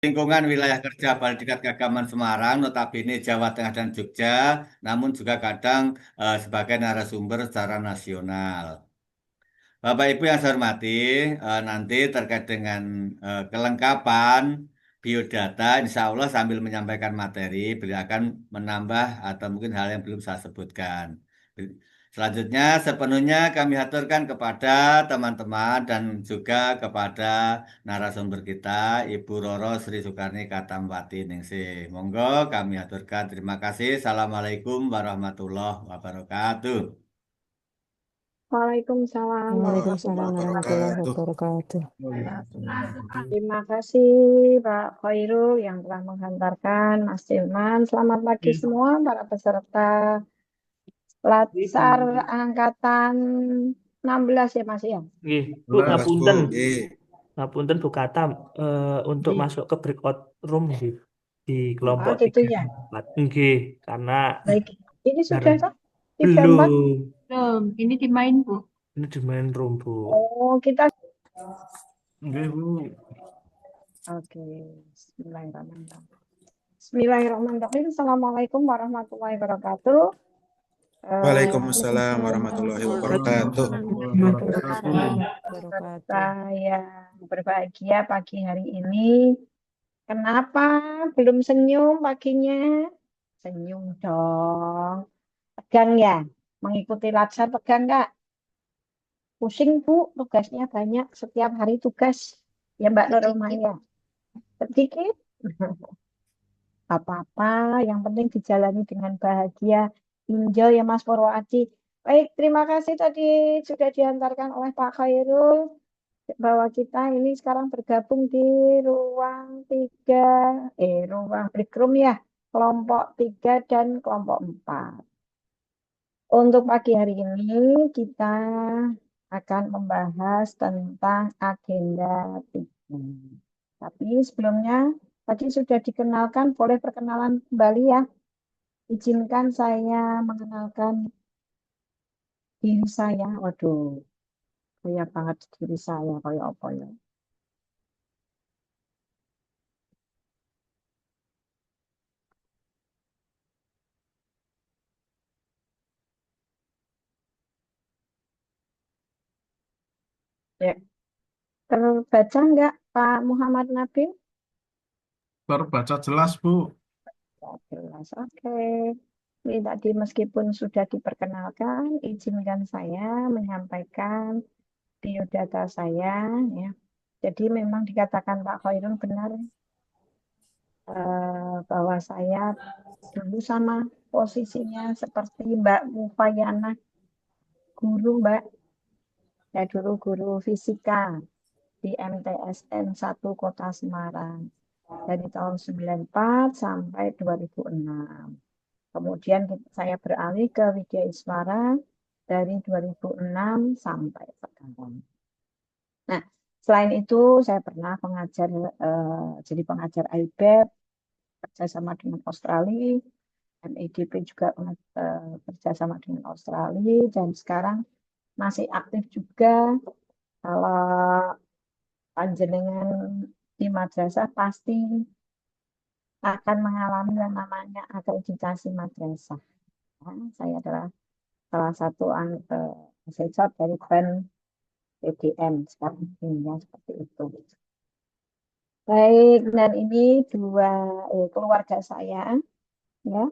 lingkungan wilayah kerja Baldikat Keagamaan Semarang, notabene Jawa Tengah dan Jogja, namun juga kadang sebagai narasumber secara nasional. Bapak Ibu yang saya hormati, nanti terkait dengan kelengkapan biodata, insya Allah sambil menyampaikan materi, beliau akan menambah atau mungkin hal yang belum saya sebutkan. Selanjutnya, sepenuhnya kami aturkan kepada teman-teman dan juga kepada narasumber kita, Ibu Roro Sri Sukarni Katamwati Ningsih. Monggo kami aturkan. Terima kasih. Assalamualaikum warahmatullahi wabarakatuh. Waalaikumsalam Waalaikumsalam warahmatullahi warahmatullahi wabarakatuh. wabarakatuh. Terima kasih Pak Khairul yang telah menghantarkan Mas Tilman. Selamat pagi semua para peserta Latsar angkatan 16 ya Mas ya. Nggih, Bu, Jelas, Bu. ngapunten. Nggih. Ngapunten Bu Katam, untuk Nggih. masuk ke breakout room di Oh kelompok gitu 3 ya. dan 4. Nggih, karena Baik. Ini sudah bareng Pak? 3, 4. belum. Belum, ini dimain, Bu. Ini di main room, Bu. Oh kita. Nggih, Bu. Oke. Bismillahirrahmanirrahim. Bismillahirrahmanirrahim. Assalamualaikum warahmatullahi wabarakatuh. Waalaikumsalam warahmatullahi wabarakatuh. Peserta yang berbahagia pagi hari ini. Kenapa belum senyum paginya? Senyum dong. Tegang ya? Mengikuti latsar tegang nggak? Pusing Bu, tugasnya banyak. Setiap hari tugas. Ya Mbak Nurul Maya. Sedikit. Apa-apa, yang penting dijalani dengan bahagia. Enjoy ya Mas Purwoaji. Baik, terima kasih tadi sudah diantarkan oleh Pak Khairul bahwa kita ini sekarang bergabung di ruang 3, ruang break room ya, kelompok 3 dan kelompok 4. Untuk pagi hari ini kita akan membahas tentang agenda 3. Tapi sebelumnya tadi sudah dikenalkan, boleh perkenalan kembali ya. Izinkan saya mengenalkan diri saya. Waduh, kayak banget diri saya, kayak apa ya. Ya, terbaca nggak Pak Muhammad Nabil? Terbaca jelas, Bu. Ya, jelas. Oke. Ini tadi meskipun sudah diperkenalkan, izinkan saya menyampaikan biodata saya. Ya. Jadi memang dikatakan Pak Khairul benar bahwa saya dulu sama posisinya seperti Mbak Mufayana, guru Mbak. Saya dulu guru fisika di MTSN 1 Kota Semarang dari tahun 94 sampai 2006. Kemudian saya beralih ke Widya Iswara dari 2006 sampai sekarang. Nah, selain itu saya pernah mengajar jadi pengajar IBEB kerjasama dengan Australia, MEDP juga kerjasama dengan Australia, dan sekarang masih aktif juga. Kalau panjenengan di madrasah pasti akan mengalami yang namanya akreditasi madrasah. Nah, saya adalah salah satu asesor dari BAN PDM sekarang ini ya, seperti itu. Baik, dan ini keluarga saya, ya,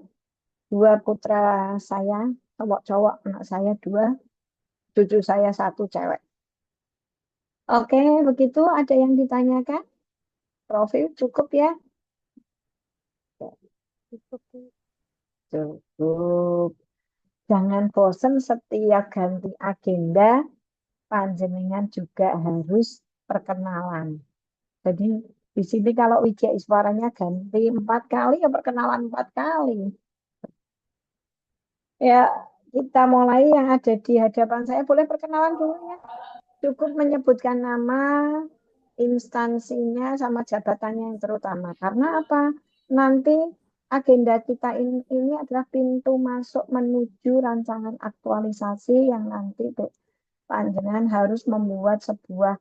2 putra saya, cowok-cowok, anak saya 2, cucu saya 1 cewek. Oke, begitu ada yang ditanyakan? Profil cukup ya? Cukup. Cukup. Jangan bosan setiap ganti agenda, panjenengan juga harus perkenalan. Jadi di sini kalau Widya Iswaranya ganti 4 kali, ya perkenalan 4 kali. Ya, kita mulai yang ada di hadapan saya. Boleh perkenalan dulu ya. Cukup menyebutkan nama, instansinya, sama jabatannya yang terutama. Karena apa? Nanti agenda kita ini adalah pintu masuk menuju rancangan aktualisasi yang nanti panjenengan harus membuat sebuah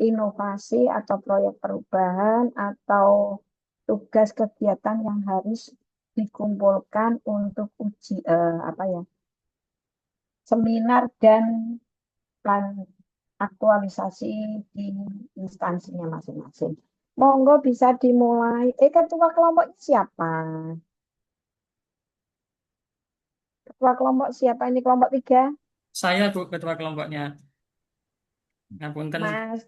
inovasi atau proyek perubahan atau tugas kegiatan yang harus dikumpulkan untuk apa ya, seminar dan plan aktualisasi di instansinya masing-masing. Monggo bisa dimulai. Ketua kelompoknya siapa? Ketua kelompok siapa ini kelompok 3? Saya Bu ketua kelompoknya. Ngapunten. Mas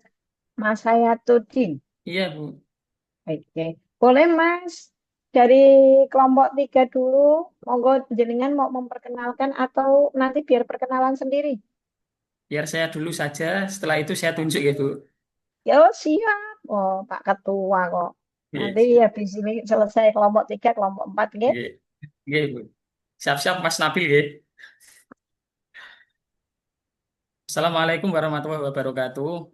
Mas Hayatuddin. Iya Bu. Oke. Boleh Mas dari kelompok 3 dulu. Monggo jenengan mau memperkenalkan atau nanti biar perkenalan sendiri. Biar saya dulu saja. Setelah itu saya tunjuk ya Bu. Yo siap. Oh Pak Ketua kok. Nanti Iya, habis ini selesai kelompok 3, kelompok 4 nggih. iya, iya, Bu. Siap-siap Mas Nabil ya. Assalamualaikum warahmatullahi wabarakatuh.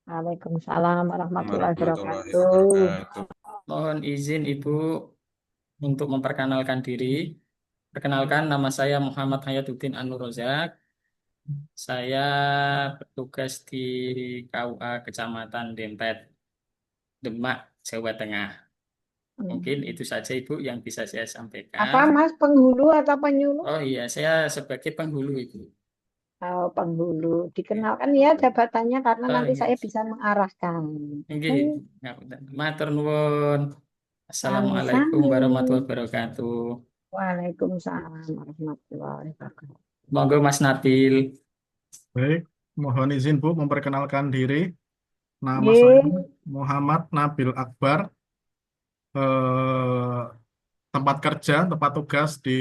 Waalaikumsalam warahmatullahi Warahmatullahi wabarakatuh. wabarakatuh. Mohon izin Ibu untuk memperkenalkan diri. Perkenalkan nama saya Muhammad Hayatuddin Anur Rozak. Saya bertugas di KUA Kecamatan Dempet, Demak, Jawa Tengah. Mungkin itu saja Ibu yang bisa saya Apa sampaikan. Mas, penghulu atau penyuluh? Oh iya, saya sebagai penghulu Ibu. Oh, penghulu. Dikenalkan ya jabatannya karena Oh nanti iya, saya bisa mengarahkan. Nggih. Ngapunten. Matur nuwun. Assalamualaikum Sami-sami. warahmatullahi wabarakatuh. Waalaikumsalam warahmatullahi wabarakatuh. Monggo Mas Nabil. Baik, mohon izin Bu memperkenalkan diri. Nama Ye, saya Muhammad Nabil Akbar. Eh, tempat kerja, tempat tugas di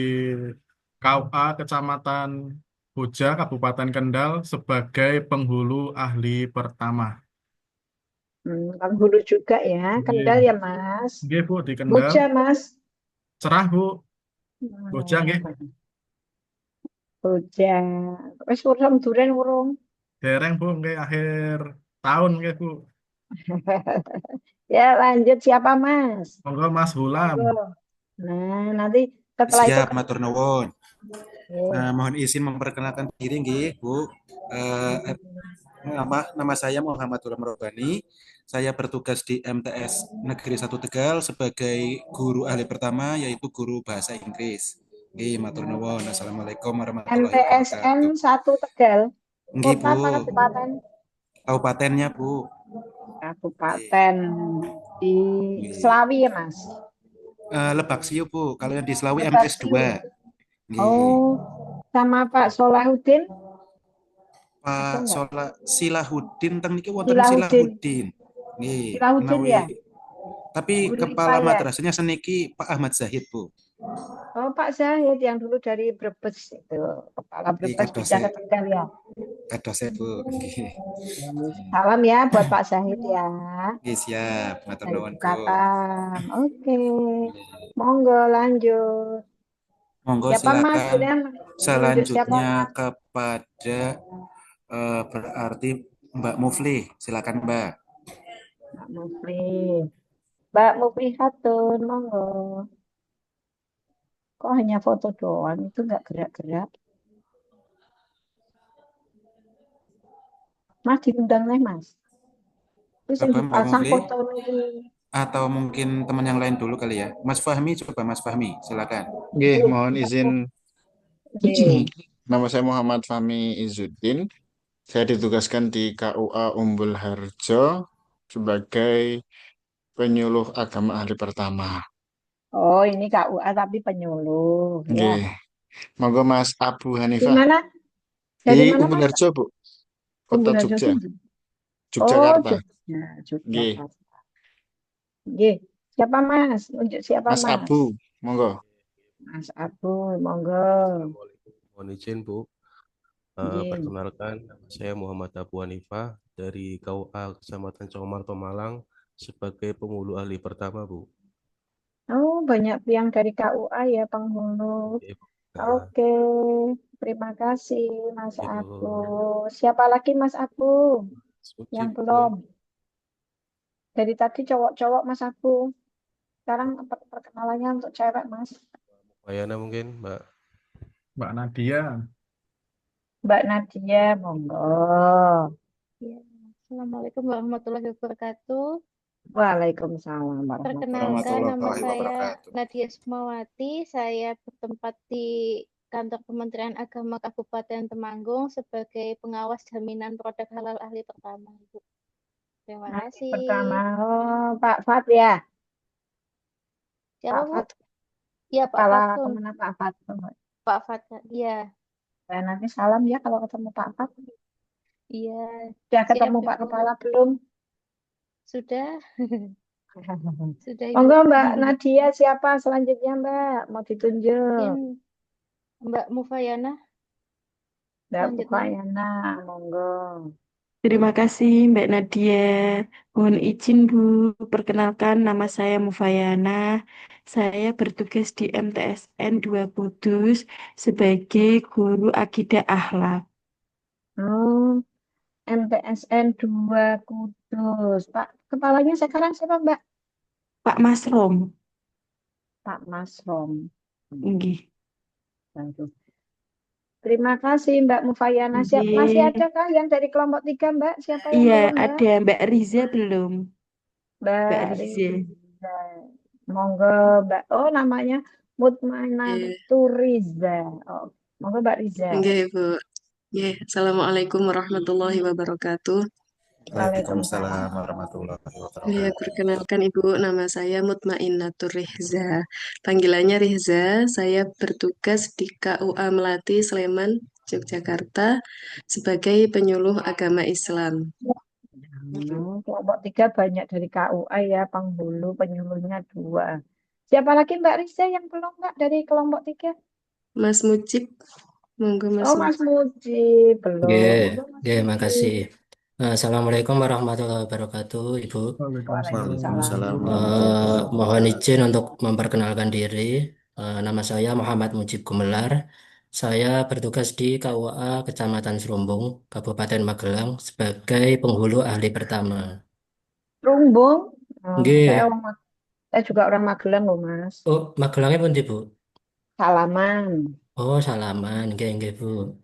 KUA Kecamatan Boja, Kabupaten Kendal sebagai penghulu ahli pertama. penghulu juga ya. Kendal Nggih, ya Mas. nggih, Bu, di Kendal. Boja Mas. Cerah Bu, Boja nggih. Boja. Wis urung duren urung. Dereng Bu, nggih akhir tahun nggih Bu. Ya lanjut siapa Mas? Monggo Mas Hulam. Monggo. Nah, nanti setelah itu Siap, matur nuwun. Ye. Mohon izin memperkenalkan diri nggih, Bu. Nama saya Muhammad Hulam Robani. Saya bertugas di MTS Negeri 1 Tegal sebagai guru ahli pertama yaitu guru bahasa Inggris. Nggih, matur nuwun. Assalamualaikum warahmatullahi MTSN wabarakatuh. 1 Tegal. Nggih, Kota Bu. apa kabupaten? Kabupatennya, Bu. Nggih. Kabupaten di Nggih. Selawi ya Mas. Lebak Siu, Bu. Kalau yang di Selawi Lebak MTS 2. Siu. Nggih. Oh, sama Pak Solahuddin ada Pak nggak? Silahudin teng niki wonten Silahuddin. Silahudin. Nggih, Silahuddin menawi ya? tapi Guru kepala IPA ya? madrasahnya seniki Pak Ahmad Zahid, Bu. Oh, Pak Zahid yang dulu dari Brebes itu. Kepala Nggih, Brebes pindah ke Tegal ya. kados Bu. Nggih. Salam ya buat Pak Zahid ya. Nggih, siap. Matur Dari nuwun, Bu. Bukatan. Oke. Monggo lanjut. Monggo Siapa Mas? silakan. Kemudian menunjuk siapa Selanjutnya Mas? kepada berarti Mbak Mufli. Silakan, Mbak. Mbak Mufli. Mbak Mufli Hatun, monggo. Kok hanya foto doang, itu nggak gerak-gerak. Mas diundang nih Mas. Terus yang Apa Mbak dipasang Mufli? foto ini. Atau mungkin teman yang lain dulu kali ya. Mas Fahmi, coba Mas Fahmi. Silakan. Nggih, mohon izin. Oke. Nama saya Muhammad Fahmi Izzuddin. Saya ditugaskan di KUA Umbul Harjo sebagai penyuluh agama ahli pertama. Oh, ini KUA tapi penyuluh ya. Nggih. Monggo Mas Abu Di Hanifah mana? di Dari mana Umbul Mas? Harjo, Bu. Kota Umbul Harjo Jogja, Tinggi. Oh, Yogyakarta. Jogja, Nggih. Jogjakarta. Nggih. Siapa Mas? Unjuk siapa Mas Mas? Abu, monggo. Mas Abu, monggo. Assalamualaikum. Mohon izin, Bu. Nggih. Perkenalkan, nama saya Muhammad Abu Hanifah dari KUA Kecamatan Comarto Malang sebagai penghulu ahli pertama, Bu. Oh, banyak yang dari KUA ya, penghulu. Oke, Bu. Oke, terima kasih Mas Yo, Abu. Siapa lagi Mas Abu yang Sujib, belum? Dari tadi cowok-cowok Mas Abu. Sekarang perkenalannya untuk cewek Mas. Bayana mungkin, Mbak. Mbak Nadia. Mbak Nadia, monggo. Ya. Assalamualaikum warahmatullahi wabarakatuh. Waalaikumsalam warahmatullahi Perkenalkan, nama Warahmatullahi saya wabarakatuh. Nadia Sukmawati. Saya bertempat di Kantor Kementerian Agama Kabupaten Temanggung sebagai pengawas jaminan produk halal ahli pertama, Ibu. Terima Ahli pertama. kasih. Oh, Pak Fat ya. Siapa, Pak Bu? Fat. Ya, Pak Kepala Fatun. Kemenang Pak Fat. Pak Fat. Iya, Dan nanti salam ya kalau ketemu Pak Fat. iya. Sudah Siap, ketemu Pak Ibu. Kepala belum? Sudah, sudah, Ibu. Monggo Mbak Nadia, siapa selanjutnya Mbak? Mau ditunjuk? Mungkin Mbak Mufayana Mbak selanjutnya. Pupayana, monggo. Terima kasih Mbak Nadia. Mohon izin Bu, perkenalkan nama saya Mufayana. Saya bertugas di MTSN 2 Kudus sebagai guru akidah akhlak. Oh, MTSN 2 Kudus. Pak, kepalanya sekarang siapa Mbak? Pak Masrom. Pak Masrom. Nggih. Waduh. Terima kasih Mbak Mufayana. Siap, Nggih. masih ada kah yang dari kelompok 3 Mbak? Siapa yang Iya, belum Mbak? ada Mbak Riza belum. Mbak Mbak Riza. Riza. Monggo Mbak. Oh, namanya Mutmainah Iya. Turiza. Oh, monggo Mbak Riza. Nggih, Bu. Nggih. Assalamualaikum warahmatullahi wabarakatuh. Waalaikumsalam warahmatullahi Ya, wabarakatuh. perkenalkan Ibu, nama saya Mutmainnatur Rihza. Panggilannya Rihza, saya bertugas di KUA Melati, Sleman, Yogyakarta sebagai penyuluh agama Islam. Kelompok 3 banyak dari KUA ya, penghulu, penyuluhnya 2. Siapa lagi Mbak Riza yang belum Mbak dari kelompok 3? Mas Mujib, monggo Mas Oh, Mas Mujib. Muji belum. Monggo Mas Muji. Makasih. Assalamualaikum warahmatullahi wabarakatuh, Ibu. Waalaikumsalam. Mohon izin untuk memperkenalkan diri. Nama saya Muhammad Mujib Gumelar. Saya bertugas di KUA Kecamatan Serumbung, Kabupaten Magelang sebagai penghulu ahli pertama. Rumbung. Oh, Nggih. saya juga orang Magelang loh, Mas. Oh, Magelangnya pun, Bu? Salaman. Oh, Salaman. Nggih, Bu.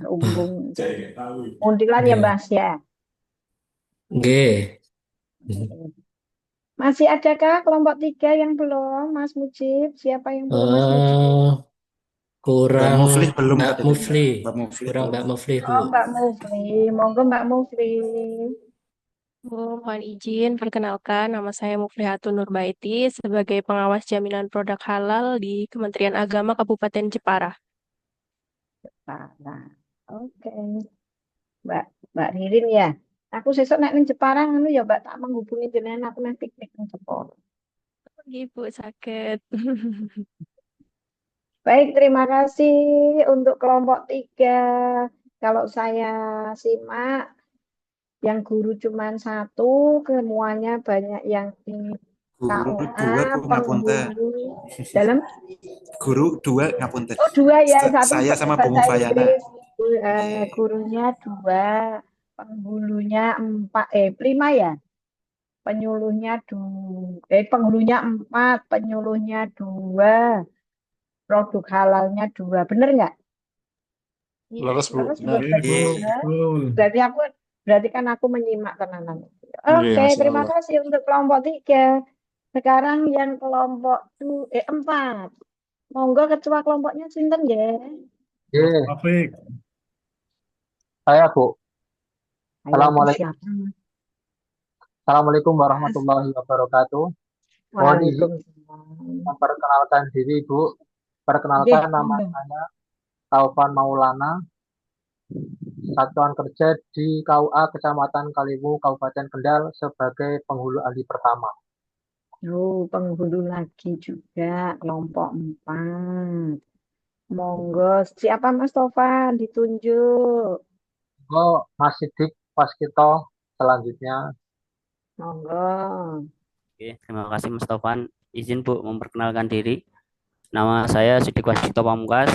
Rumbung. Muntilan ya, Mas ya. Nggih. Masih adakah kelompok 3 yang belum, Mas Mujib? Siapa yang belum, Mas Mujib? Kurang Mbak Muflih belum Mbak katanya, Mufli. Mbak Muflih Kurang belum. Mbak Mufli, Bu. Oh, Mbak Mufli. Monggo Mbak Mufli. Bu, mohon izin perkenalkan nama saya Muflihatun Nurbaiti sebagai pengawas jaminan produk halal di Kementerian Agama Kabupaten Jepara. Nah, oke. Mbak Ririn ya. Aku sesuk nek ning Jepara ngono ya Mbak tak menghubungi jenengan aku nek piknik ning Jepara. Ibu sakit. Baik, terima kasih untuk kelompok 3. Kalau saya simak yang guru cuma 1, semuanya banyak yang di Guru KUA, 2 Bu ngapunten. penghulu dalam Guru 2 ngapunten. Oh 2 ya, satu Saya sama Bu bahasa Mufayana. Inggris. Gurunya 2, penghulunya 4, 5 ya. Penghulunya 4, penyuluhnya 2, produk halalnya 2. Bener nggak? Leres, Bu. Terus Benar. berarti kan aku menyimak tenanan. Nggih, Oke, Masya terima Allah. kasih untuk kelompok 3. Sekarang yang kelompok 4. Monggo ketua kelompoknya sinten ya? Taufik. Saya, Bu. Assalamualaikum warahmatullahi wabarakatuh. Mohon izin memperkenalkan diri, Bu. Perkenalkan nama saya Taufan Maulana, Satuan Kerja di KUA Kecamatan Kaliwu, Kabupaten Kendal sebagai penghulu ahli pertama. Oh, penghulu lagi juga, kelompok 4. Monggo, siapa Mas Taufan? Ditunjuk. Monggo Mas Sidik Waskito selanjutnya. Monggo. Oke, terima kasih Mas Taufan. Izin Bu memperkenalkan diri. Nama saya Sidik Waskito Pamungkas,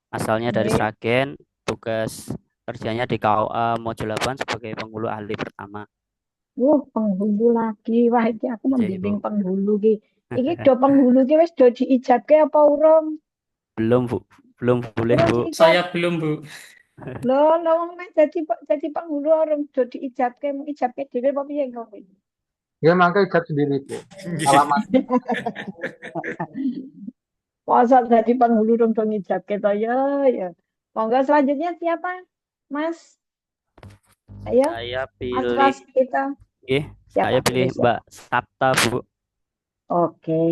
asalnya dari Sragen, tugas kerjanya di KUA Mojo 8 sebagai penghulu ahli pertama. Penghulu lagi. Wah, iki aku membimbing penghulu ki. Iki do penghulu ki wis do diijabke apa urung? Belum, Bu. Belum boleh, Bu. Saya belum, Bu. Loh, wong nek jadi penghulu urung do diijabke, ijabke dhewe apa piye kok? Ya makanya ijab sendiri Bu. Alamat Masa jadi penghulu dong ijab kita ya, ya. Monggo selanjutnya siapa? Mas, ayo, Saya Mas pilih, kelas kita. nggih, Siapa saya pilih pilih Mbak siapa? Sapta, Bu. Oke,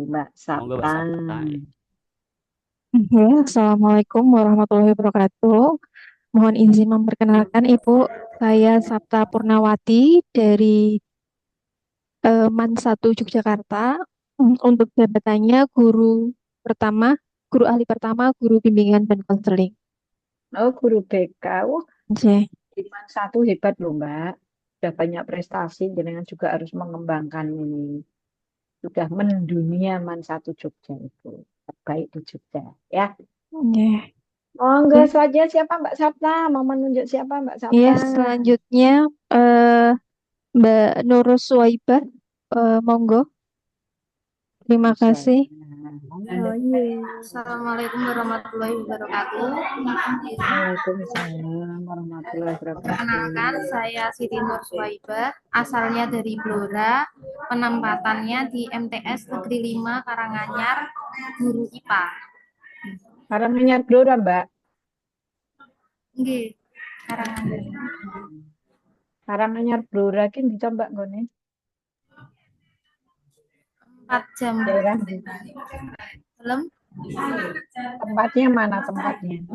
Mbak Monggo Sapta. Mbak Sapta. Oke, Assalamualaikum warahmatullahi wabarakatuh. Mohon izin memperkenalkan Ibu, saya Sapta Purnawati dari MAN 1 Yogyakarta. Untuk jabatannya pertama, guru ahli pertama, guru bimbingan dan konseling. Oh, guru BK. Wah, Oke. Iman satu hebat loh, Mbak. Sudah banyak prestasi, jenengan juga harus mengembangkan ini. Sudah mendunia Man satu Jogja itu. Terbaik di Jogja, ya. Oke. Monggo selanjutnya siapa Mbak Sapta? Mau menunjuk siapa Mbak Ya, Sapta? selanjutnya Mbak Nurul Suwaibah, monggo. Terima kasih. Oh, iya. Assalamualaikum warahmatullahi wabarakatuh. Waalaikumsalam warahmatullahi Perkenalkan, wabarakatuh. saya Siti Nur Suwaibah, asalnya dari Blora, penempatannya di MTS Negeri 5 Karanganyar, guru IPA. Karanganyar Blora, Mbak. Nggih, Karanganyar. Karanganyar Blora ki bisa Mbak nggone? 4 jam. Daerah Belum? tempatnya mana tempatnya?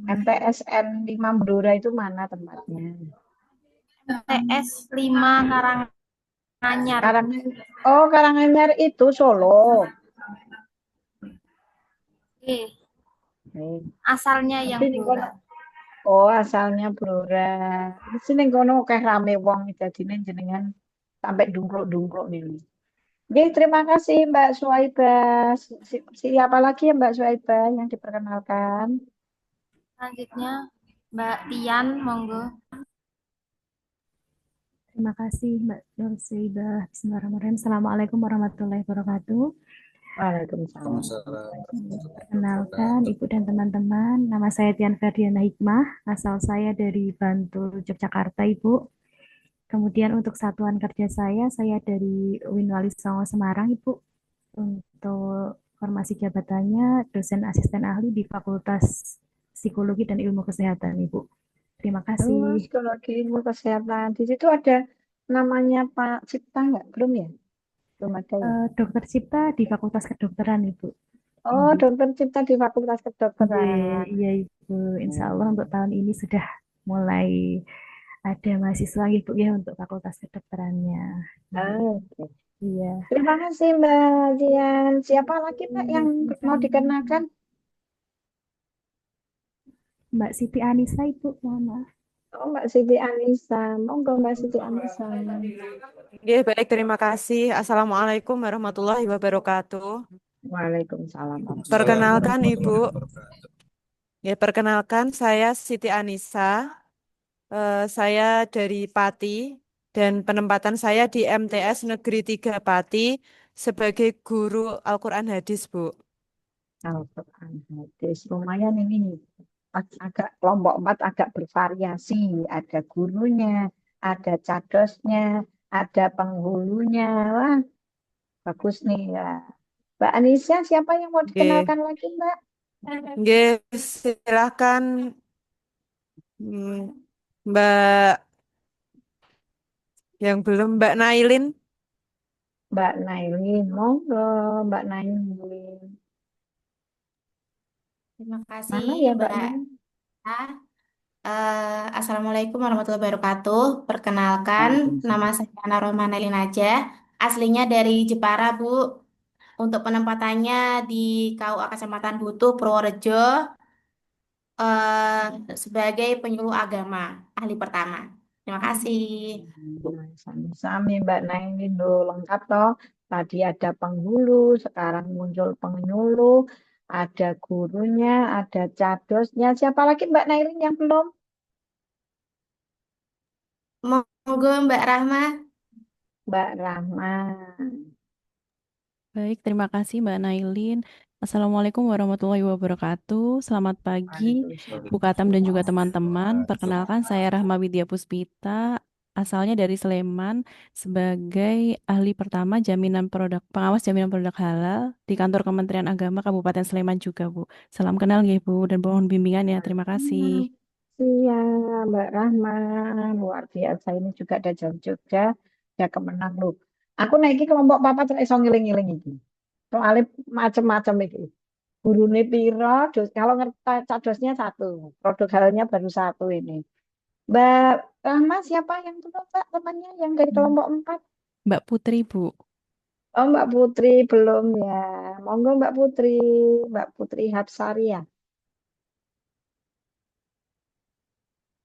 MTSN 5 Blora itu mana tempatnya? MTS 5 Karanganyar. Oh, Karanganyar itu Solo. Nggih. Asalnya yang Blora. Oh, asalnya Blora. Di sini kono kayak rame wong jadine jenengan sampai dungkluk-dungkluk nih. Oke, terima kasih Mbak Suwaibah. Siapa lagi ya Mbak Suwaibah yang diperkenalkan? Selanjutnya Mbak Tian, monggo. Terima kasih Mbak Nur Suwaibah. Bismillahirrahmanirrahim. Assalamualaikum warahmatullahi wabarakatuh. Waalaikumsalam. Perkenalkan Ibu dan teman-teman, nama saya Tian Ferdiana Hikmah, asal saya dari Bantul, Yogyakarta, Ibu. Kemudian untuk satuan kerja saya dari UIN Wali Songo Semarang, Ibu. Untuk formasi jabatannya dosen asisten ahli di Fakultas Psikologi dan Ilmu Kesehatan, Ibu. Terima kasih. Psikologi ilmu kesehatan. Di situ ada namanya Pak Cipta nggak? Belum ya? Belum ada ya? Dokter Cipta di Fakultas Kedokteran, Ibu. Oh, Dokter Cipta di Fakultas Kedokteran. Iya, Ibu. Insya Allah untuk tahun ini sudah mulai ada mahasiswa Ibu ya untuk Fakultas Kedokterannya. Oke. Iya. Terima kasih Mbak Dian. Siapa lagi Mbak yang mau dikenakan? Mbak Siti Anissa, Ibu, mohon maaf. Oh, Mbak Siti Anissa. Monggo Mbak Siti Anissa. Oke, baik, terima kasih. Assalamualaikum warahmatullahi wabarakatuh. Waalaikumsalam. Perkenalkan Ibu. Ya, perkenalkan saya Siti Anissa. Saya dari Pati dan penempatan saya di MTS Negeri 3 Pati sebagai guru Al-Quran Hadis, Bu. Al-Quran hadis. Lumayan ini. Agak kelompok 4 agak bervariasi. Ada gurunya, ada cadosnya, ada penghulunya. Wah, bagus nih ya. Mbak Anissa, siapa yang mau dikenalkan lagi, Mbak? Oke, silahkan Mbak yang belum, Mbak Nailin. Mbak Nailin, monggo Mbak Nailin. Terima kasih, Mana ya Mbak Mbak. Nailin? Assalamualaikum warahmatullahi wabarakatuh. Perkenalkan, nama saya Ana Rohman Nailin aja. Aslinya dari Jepara, Bu. Untuk penempatannya di KUA Kecamatan Butuh, Purworejo, sebagai penyuluh agama, ahli pertama. Terima kasih. Sami Mbak Nailin loh, lengkap toh. Tadi ada penghulu, sekarang muncul penyuluh, ada gurunya, ada cadosnya. Siapa lagi Mbak Nailin yang belum? Monggo Mbak Rahma. Mbak Rahma. Baik, terima kasih Mbak Nailin. Assalamualaikum warahmatullahi wabarakatuh. Selamat pagi, Bu Katam dan juga teman-teman. Perkenalkan, saya Rahma Widya Puspita, asalnya dari Sleman, sebagai ahli pertama pengawas jaminan produk halal di kantor Kementerian Agama Kabupaten Sleman juga, Bu. Salam kenal nggih, Bu, dan mohon bimbingan ya. Terima kasih. Siap, Mbak Rahman. Luar biasa. Ini juga ada jam Jogja, ada kemenang lu. Aku naiki kelompok papat terus iso ngiling-ngiling iki. Soalnya macam-macam iki. Gurune piro, kalau ngerti cadosnya satu, produk halalnya baru satu ini. Mbak Rahma siapa yang belum Mbak temannya yang dari kelompok 4? Mbak Putri, Bu. Oh Mbak Putri belum ya. Monggo Mbak Putri Hapsari ya.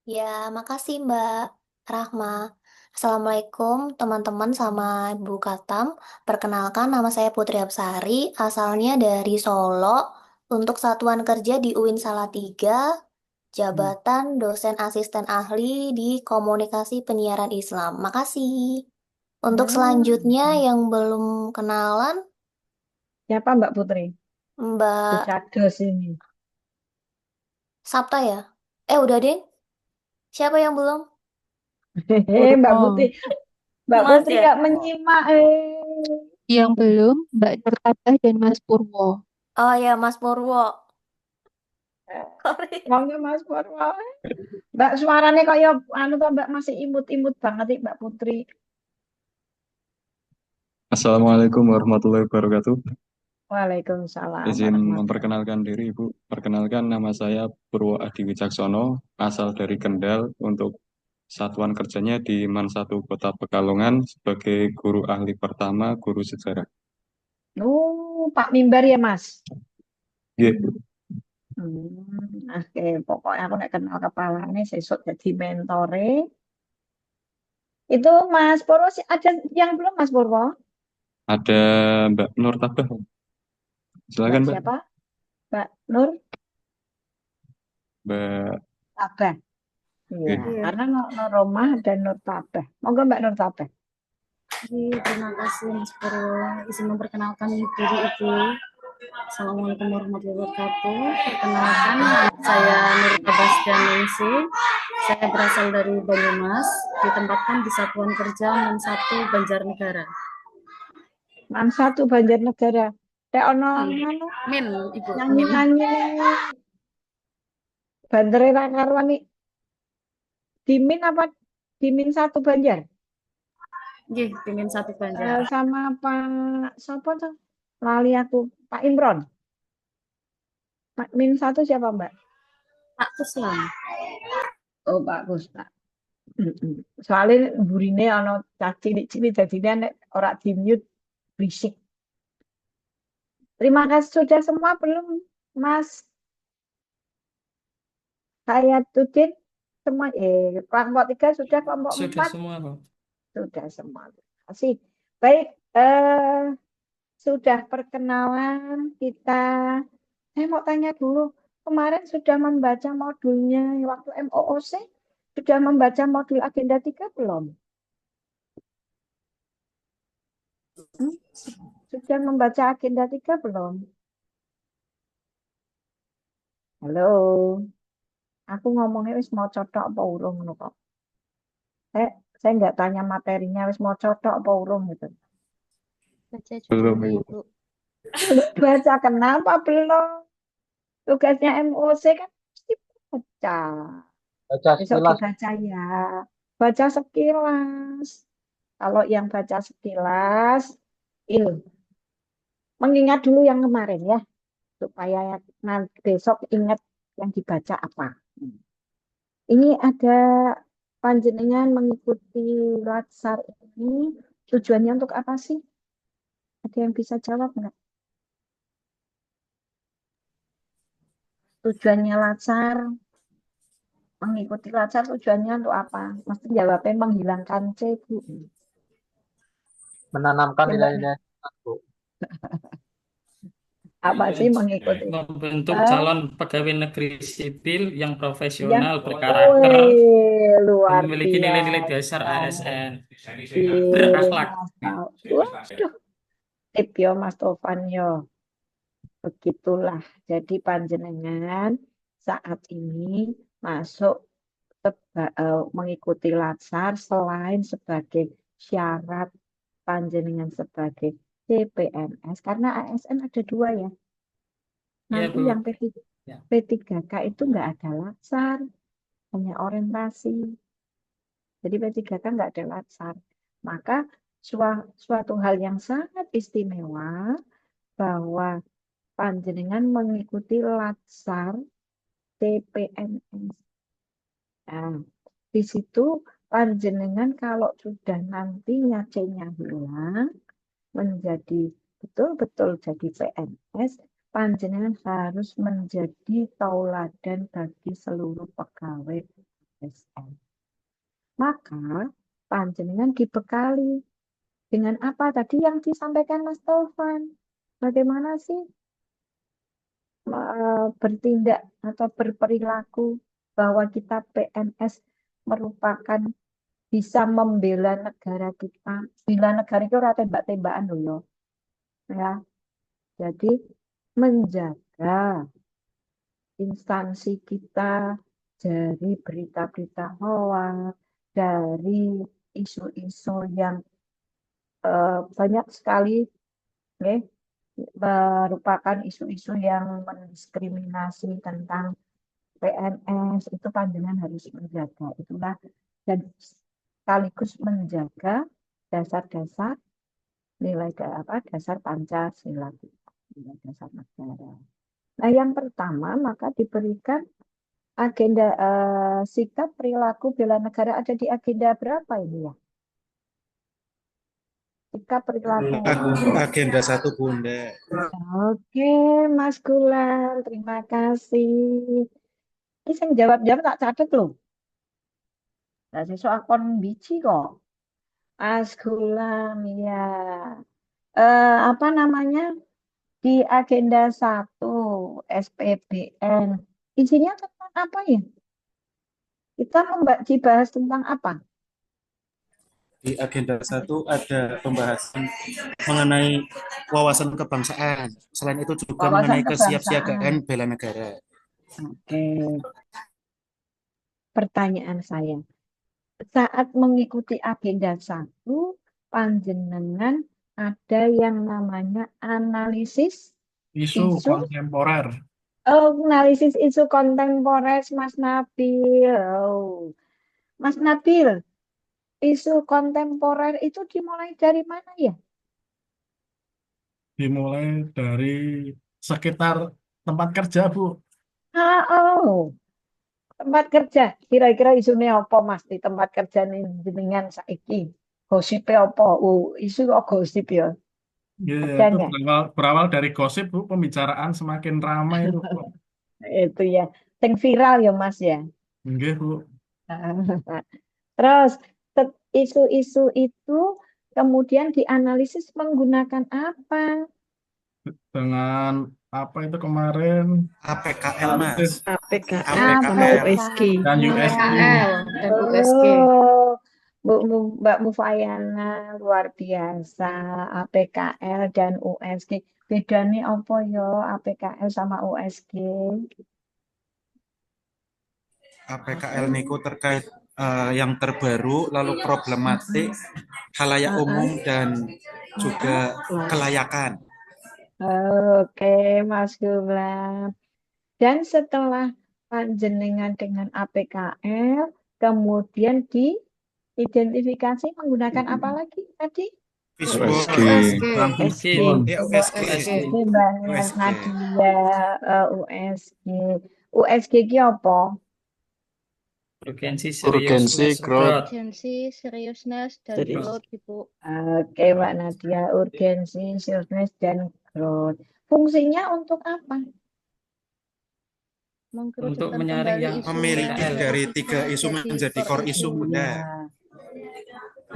Ya, makasih Mbak Rahma. Assalamualaikum teman-teman sama Ibu Katam. Perkenalkan nama saya Putri Absari, asalnya dari Solo. Untuk satuan kerja di UIN Salatiga, jabatan dosen asisten ahli di komunikasi penyiaran Islam. Makasih. Untuk selanjutnya yang belum kenalan, Siapa Mbak Putri? Mbak Cados ini. Sabta ya? Udah deh. Siapa yang belum? Mbak Putri. Mbak Mas Putri ya? nggak menyimak. Yang belum, Mbak Nurtabah dan Mas Purwo. Oh ya, Mas Purwo. Monggo Mas Purwo. Mbak suaranya kayak anu toh Mbak masih imut-imut banget nih Mbak Putri. Assalamualaikum warahmatullahi wabarakatuh. Waalaikumsalam Izin warahmatullahi. memperkenalkan diri, Ibu. Perkenalkan, nama saya Purwo Adi Wicaksono, asal dari Kendal, untuk satuan kerjanya di MAN 1 Kota Pekalongan sebagai guru ahli pertama, guru sejarah. Pak Mimbar ya Mas. Iya, Oke, pokoknya aku nek kenal kepalanya sesuk jadi mentore. Itu Mas Purwo ada yang belum Mas Purwo? ada Mbak Nur Tabah. Silakan, Mbak. Siapa? Mbak Nur Mbak. Tabah. Iya, Oke. karena Nur Romah dan Nur Tabah. Monggo Mbak Nur Tabah. Terima kasih Mas Purwo. Izin memperkenalkan diri Ibu. Assalamualaikum warahmatullahi wabarakatuh. Perkenalkan, saya Nur Tabaskan Ningsi. Saya berasal dari Banyumas, ditempatkan di Satuan Kerja MAN 1 Banjarnegara. MAN 1 Banjarnegara. Teh ono anu Min, Ibu. nyanyi-nyanyi bandere ra karuan iki. Dimin apa Dimin 1 Banjar? Nggih, Dimin 1 Banjar. Sama Pak siapa tuh? Lali aku, Pak Imron. Pak Min 1 siapa, Mbak? Pak Kuslam. Oh, Pak Kuslam. Soalnya burine ana cah cilik-cilik dadine nek ora di-mute berisik. Terima kasih sudah semua belum, Mas? Hayatuddin semua kelompok 3 sudah, kelompok 4 Sudah semua, Bu. sudah semua. Terima kasih. Baik, sudah perkenalan kita. Saya mau tanya dulu, kemarin sudah membaca modulnya waktu MOOC? Sudah membaca modul agenda 3 belum? Sudah membaca agenda 3 belum? Halo. Aku ngomongnya wis mau cotok apa urung ngono kok. Saya nggak tanya materinya wis mau cotok apa urung gitu. Baca Belum, judulnya, Ibu. Ibu. Baca kenapa belum? Tugasnya MOC kan mesti baca. Baca Besok sekilas. dibaca ya. Baca sekilas. Kalau yang baca sekilas, mengingat dulu yang kemarin ya. Supaya nanti besok ingat yang dibaca apa. Ini ada panjenengan mengikuti latsar ini tujuannya untuk apa sih? Ada yang bisa jawab nggak? Tujuannya latsar, mengikuti latsar tujuannya untuk apa? Mesti jawabnya menghilangkan C, Bu. Menanamkan Coba. nilai-nilai, Bu. Apa sih mengikuti? Membentuk calon pegawai negeri sipil yang Yang profesional, berkarakter, luar memiliki nilai-nilai biasa. dasar ASN, Mas berakhlak. Waduh, tip yo Mas Tovan yo. Begitulah. Jadi panjenengan saat ini masuk mengikuti latsar selain sebagai syarat panjenengan sebagai CPNS, karena ASN ada 2 ya. Ya, Nanti Bu. yang Ya. P3K itu nggak ada latsar, hanya orientasi. Jadi P3K nggak ada latsar. Maka suatu hal yang sangat istimewa bahwa panjenengan mengikuti latsar CPNS. Nah, di situ panjenengan kalau sudah nantinya C-nya hilang, menjadi betul-betul jadi PNS, panjenengan harus menjadi tauladan bagi seluruh pegawai ASN. Maka panjenengan dibekali dengan apa tadi yang disampaikan Mas Taufan. Bagaimana sih bertindak atau berperilaku bahwa kita PNS merupakan bisa membela negara kita. Bela negara itu ora tembak-tembakan loh ya. Jadi menjaga instansi kita dari berita-berita hoax, dari isu-isu yang banyak sekali merupakan isu-isu yang mendiskriminasi tentang PNS, itu panjenengan harus menjaga itulah, dan sekaligus menjaga dasar-dasar nilai dasar Pancasila, nilai dasar negara. Nah, yang pertama maka diberikan agenda sikap perilaku bela negara, ada di agenda berapa ini ya? Sikap perilaku. Agenda 1, Bunda. Oke, Mas Gular, terima kasih. Ini saya jawab-jawab tak catat loh. Nah, sesuk akon biji kok. Mas Gulam, ya. Apa namanya? Di agenda 1 SPBN. Isinya tentang apa ya? Kita dibahas tentang apa? Di agenda 1 ada pembahasan mengenai wawasan kebangsaan. Selain itu juga Wawasan mengenai kesiapsiagaan bela negara. Oke. Pertanyaan saya. Saat mengikuti agenda 1, panjenengan ada yang namanya analisis Isu kontemporer. Analisis isu kontemporer, Mas Nabil. Mas Nabil, isu kontemporer itu dimulai dari mana ya? Dimulai dari sekitar tempat kerja, Bu. Tempat kerja. Kira-kira isunya apa, Mas, di tempat kerja jenengan saiki? Gosipnya apa? Isu kok gosip ya? Ya, Ada itu nggak? berawal dari gosip, Bu. Pembicaraan semakin ramai itu, Bu. Itu ya. Yang viral ya, Mas ya. Nggih, Bu. Terus isu-isu itu kemudian dianalisis menggunakan apa? Dengan apa itu kemarin? APKL, Mas. APKL sama USG. Dan USG. Dan USG. Mbak Mufayana luar biasa. APKL dan USG. Bedanya apa ya APKL sama USG? APKL niku terkait yang terbaru, lalu problematik halayak umum dan juga kelayakan. Oke, Mas Gulam. Dan setelah panjenengan dengan APKL, kemudian diidentifikasi menggunakan apa lagi tadi? USG. Mbak Nadia, USG. USG ki apa? Urgensi, Urgensi, growth. Urgensi, seriousness, dan growth, Ibu. Oke, Mbak Nadia, urgensi, seriousness, dan growth. Fungsinya untuk apa? Untuk menyaring yang memiliki dari 3 isu menjadi core isu, Bunda.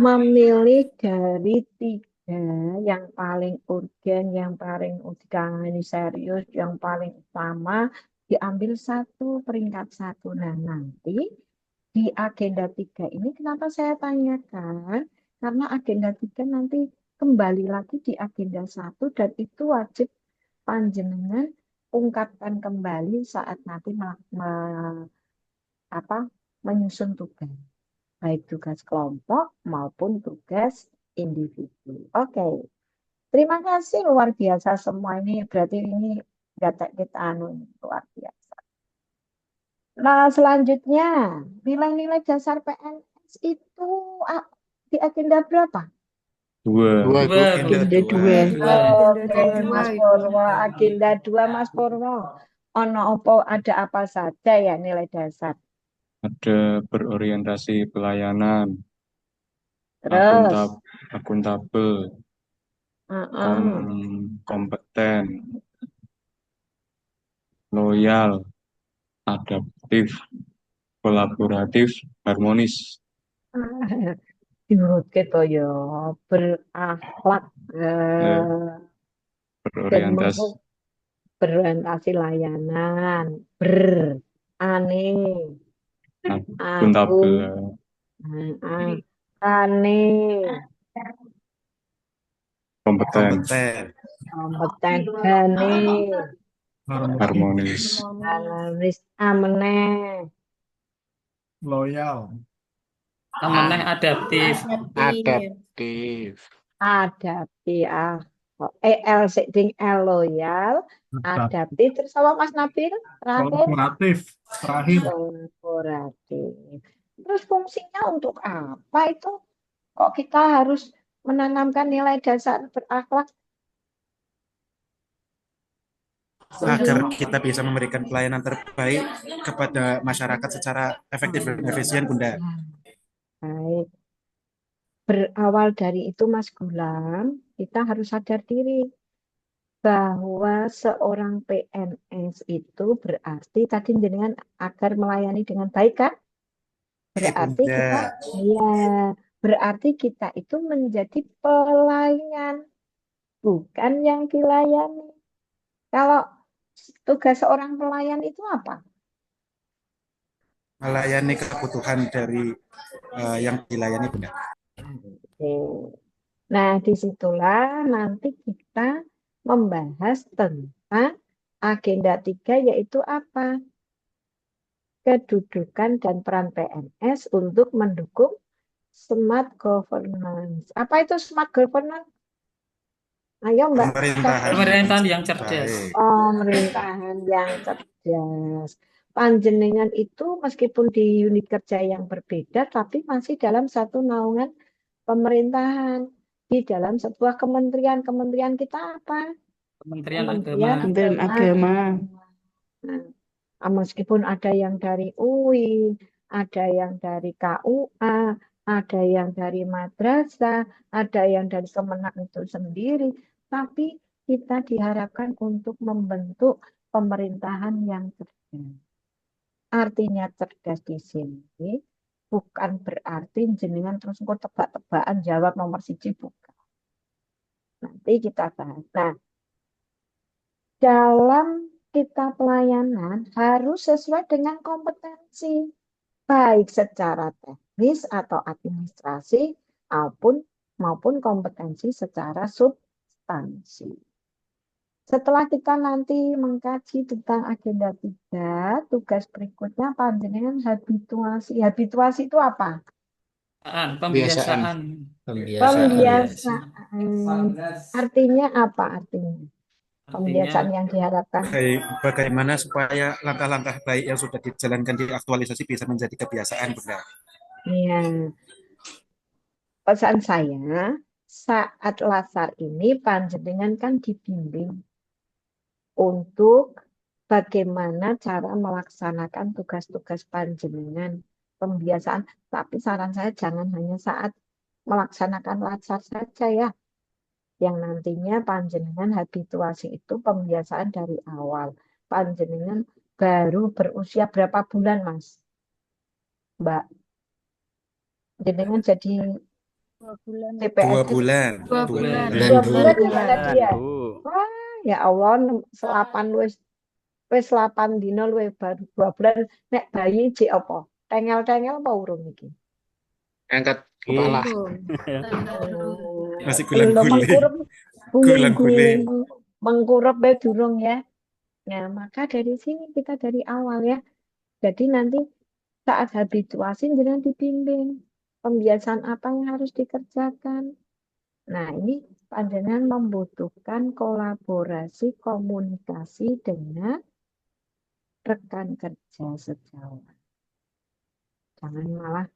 Memilih dari 3 yang paling urgen, yang paling ditangani serius, yang paling utama, diambil 1, peringkat 1. Nah, nanti di agenda 3 ini kenapa saya tanyakan? Karena agenda 3 nanti kembali lagi di agenda 1 dan itu wajib panjenengan ungkapkan kembali saat nanti menyusun tugas, baik tugas kelompok maupun tugas individu. Oke. Terima kasih luar biasa semua ini. Berarti ini data kita luar biasa. Nah, selanjutnya nilai-nilai dasar PNS itu di agenda berapa? Dua. Agenda 2. Oke, Mas Purwo, agenda 2 Mas Purwo. Ada apa saja ya nilai dasar? Ada berorientasi pelayanan, Terus, akuntabel, kompeten, loyal, adaptif, kolaboratif, harmonis. diurut gitu ya, berakhlak dan berorientasi layanan, aneh, akuntabel, aneh, kompeten, gane, harmonis, ameneh, Loyal. Ameneh adaptif. L sing L loyal, adaptif, terus apa Mas Nabil? Kolaboratif terakhir. Kolaboratif. Terus fungsinya untuk apa itu? Kok kita harus menanamkan nilai dasar berakhlak? Agar kita bisa memberikan pelayanan terbaik kepada masyarakat secara efektif dan efisien, Bunda. Baik. Berawal dari itu Mas Gulam, kita harus sadar diri bahwa seorang PNS itu berarti tadi jenengan agar melayani dengan baik kan? Berarti kita itu menjadi pelayan, bukan yang dilayani. Kalau tugas seorang pelayan itu apa? Melayani kebutuhan dari yang dilayani, Bunda. Nah, disitulah nanti kita membahas tentang agenda 3 yaitu apa? Kedudukan dan peran PNS untuk mendukung smart governance. Apa itu smart governance? Ayo Mbak. Pemerintahan yang cerdas. Pemerintahan yang cerdas. Panjenengan itu meskipun di unit kerja yang berbeda, tapi masih dalam satu naungan pemerintahan. Di dalam sebuah kementerian. Kementerian kita apa? Kementerian Agama. Nah, meskipun ada yang dari UI, ada yang dari KUA, ada yang dari madrasah, ada yang dari Kemenak itu sendiri, tapi kita diharapkan untuk membentuk pemerintahan yang cerdas. Artinya cerdas di sini bukan berarti jenengan terus kok tebak-tebakan jawab nomor 1 bukan. Nanti kita bahas. Nah, dalam kita pelayanan harus sesuai dengan kompetensi, baik secara teknis atau administrasi maupun kompetensi secara substansi. Setelah kita nanti mengkaji tentang agenda 3, tugas berikutnya panjenengan habituasi. Habituasi itu apa? Pembiasaan. Artinya apa artinya? Pembiasaan yang diharapkan. Bagaimana supaya langkah-langkah baik yang sudah dijalankan di aktualisasi bisa menjadi kebiasaan, Bunda? Iya. Pesan saya, saat lasar ini panjenengan kan dibimbing untuk bagaimana cara melaksanakan tugas-tugas panjenengan, pembiasaan. Tapi saran saya jangan hanya saat melaksanakan lasar saja ya. Yang nantinya panjenengan habituasi itu pembiasaan dari awal. Panjenengan baru berusia berapa bulan, Mas? Mbak? Jenengan jadi 2 bulan. 2 bulan gimana dia? Wah, ya Allah, selapan wis 8 dino luwih baru 2 bulan nek bayi cek apa? Tengel-tengel apa urung iki? Angkat kepala. Masih gulang-guling. Guling-guling. Mengkurep bae durung ya. Nah, maka dari sini kita dari awal ya. Jadi nanti saat habituasi dengan dibimbing. Pembiasaan apa yang harus dikerjakan. Nah, ini panjenengan membutuhkan kolaborasi komunikasi dengan rekan kerja sejawat. Jangan malah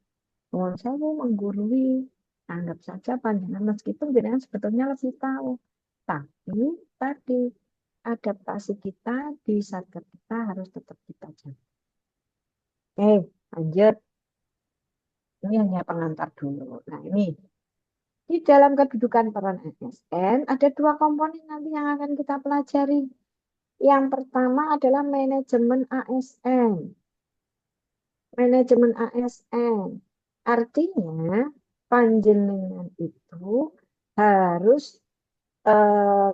saya mau menggurui. Anggap saja panjenengan meskipun jenengan sebetulnya lebih tahu. Tapi tadi adaptasi kita di satker kita harus tetap kita jaga. Oke, lanjut. Ini hanya pengantar dulu. Nah, ini di dalam kedudukan peran ASN ada dua komponen nanti yang akan kita pelajari. Yang pertama adalah manajemen ASN. Manajemen ASN. Artinya panjenengan itu harus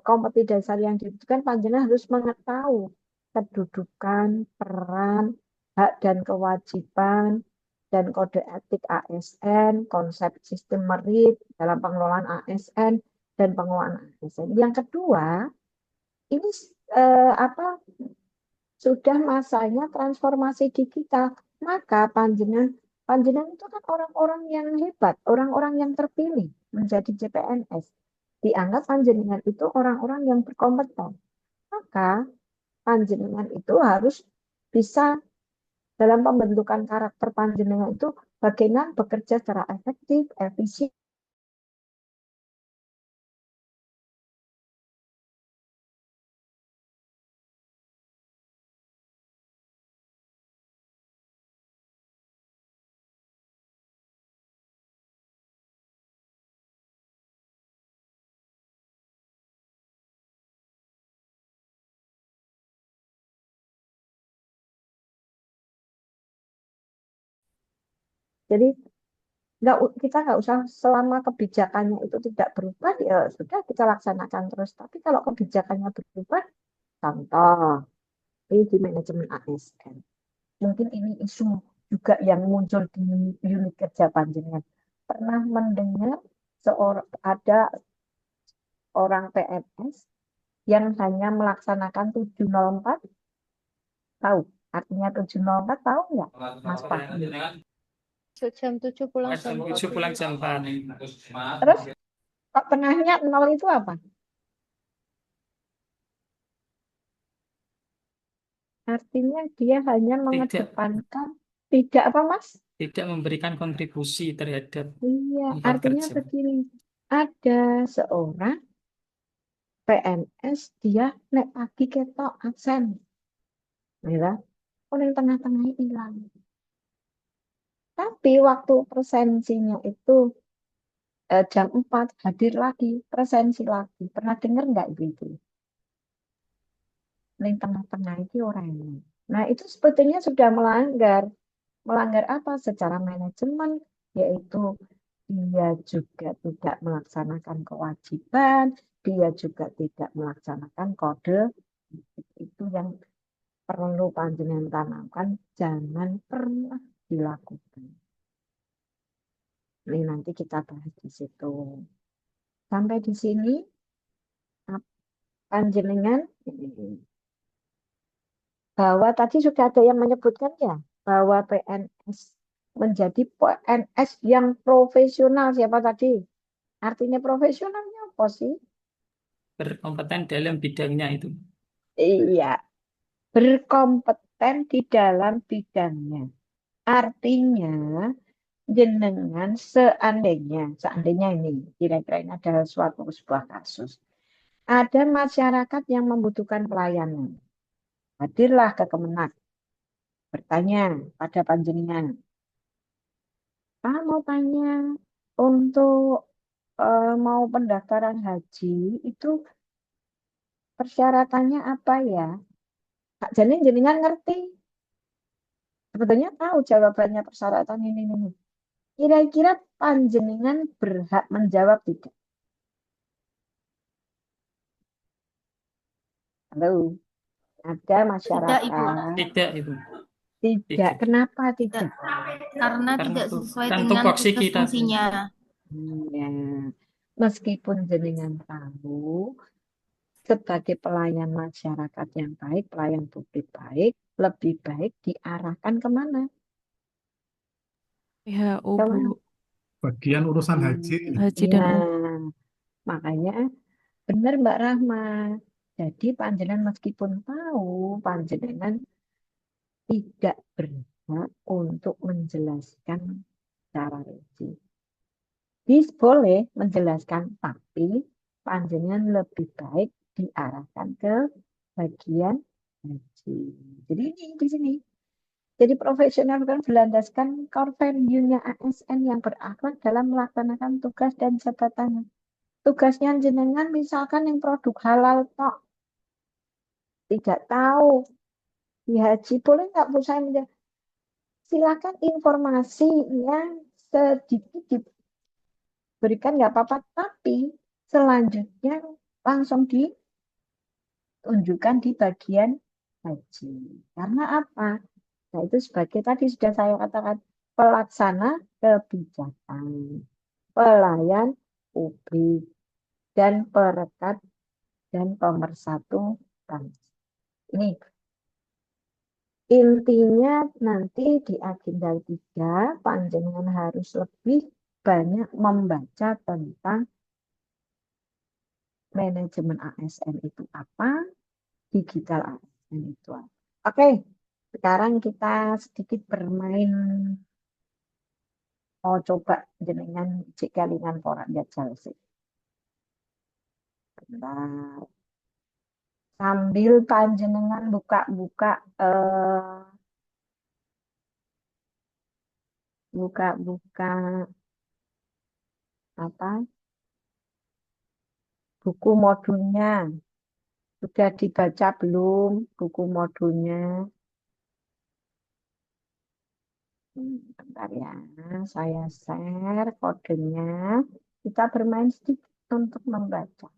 kompetensi dasar yang dibutuhkan, panjenengan harus mengetahui kedudukan, peran, hak dan kewajiban, dan kode etik ASN, konsep sistem merit dalam pengelolaan ASN, dan pengelolaan ASN. Yang kedua, ini sudah masanya transformasi digital. Maka panjenengan itu kan orang-orang yang hebat, orang-orang yang terpilih menjadi CPNS. Dianggap panjenengan itu orang-orang yang berkompeten. Maka panjenengan itu harus bisa dalam pembentukan karakter panjenengan itu bagaimana bekerja secara efektif, efisien. Jadi kita nggak usah selama kebijakannya itu tidak berubah, ya sudah kita laksanakan terus. Tapi kalau kebijakannya berubah, contoh ini di manajemen ASN. Mungkin ini isu juga yang muncul di unit kerja panjenengan. Pernah mendengar ada orang PNS yang hanya melaksanakan 704? Tahu? Artinya 704 tahu nggak, Mas Pak? Jam 7 pulang jam 4. 7 pulang jam 4. Terus kok tengahnya 0 itu apa? Artinya dia hanya mengedepankan tidak apa, Mas? Tidak memberikan kontribusi terhadap Iya, tempat artinya kerja. begini. Ada seorang PNS, dia nek pagi ketok absen. Ya, yang tengah-tengah hilang. Tapi waktu presensinya itu jam 4 hadir lagi, presensi lagi. Pernah dengar nggak itu? Yang tengah-tengah itu orang ini. Nah, itu sebetulnya sudah melanggar. Melanggar apa? Secara manajemen, yaitu dia juga tidak melaksanakan kewajiban, dia juga tidak melaksanakan kode. Itu yang perlu panjenengan tanamkan, jangan pernah dilakukan. Ini nanti kita bahas di situ. Sampai di sini panjenengan bahwa tadi sudah ada yang menyebutkan ya, bahwa PNS menjadi PNS yang profesional. Siapa tadi? Artinya profesionalnya apa sih? Berkompeten dalam bidangnya itu. Iya, berkompeten di dalam bidangnya. Artinya jenengan seandainya ini kira-kira ini adalah sebuah kasus. Ada masyarakat yang membutuhkan pelayanan. Hadirlah ke Kemenak. Bertanya pada panjenengan. Pak mau tanya untuk mau pendaftaran haji itu persyaratannya apa ya? Jadi jenengan ngerti. Sebetulnya tahu jawabannya persyaratan ini. Kira-kira panjenengan berhak menjawab tidak? Halo, ada masyarakat. Tidak, Ibu. Tidak. Kenapa tidak? Karena tidak sesuai kan dengan tupoksi tugas kita. fungsinya. Ya. Meskipun jenengan tahu, sebagai pelayan masyarakat yang baik, pelayan publik baik, lebih baik diarahkan kemana? PHU, Bu. Kemana? Bagian urusan haji. Haji dan Nah, umroh. makanya benar Mbak Rahma. Jadi panjenengan meskipun tahu panjenengan tidak berhak untuk menjelaskan secara rinci. Boleh menjelaskan, tapi panjenengan lebih baik diarahkan ke bagian haji. Jadi ini di sini. Jadi profesional kan berlandaskan core value-nya ASN yang berakhlak dalam melaksanakan tugas dan jabatannya. Tugasnya jenengan misalkan yang produk halal tok, tidak tahu di haji boleh nggak Bu saya silakan informasi yang sedikit diberikan nggak apa-apa, tapi selanjutnya langsung ditunjukkan di bagian haji. Karena apa? Nah, itu sebagai tadi sudah saya katakan pelaksana kebijakan, pelayan publik, dan perekat dan pemersatu bangsa. Ini intinya nanti di agenda 3, panjenengan harus lebih banyak membaca tentang manajemen ASN itu apa, digital ASN itu apa. Oke, sekarang kita sedikit bermain. Mau coba jenengan cek kalingan porak jajal sih. Bentar. Sambil panjenengan buka-buka buka-buka apa buku modulnya sudah dibaca belum buku modulnya? Bentar ya, saya share kodenya. Kita bermain sedikit untuk membaca.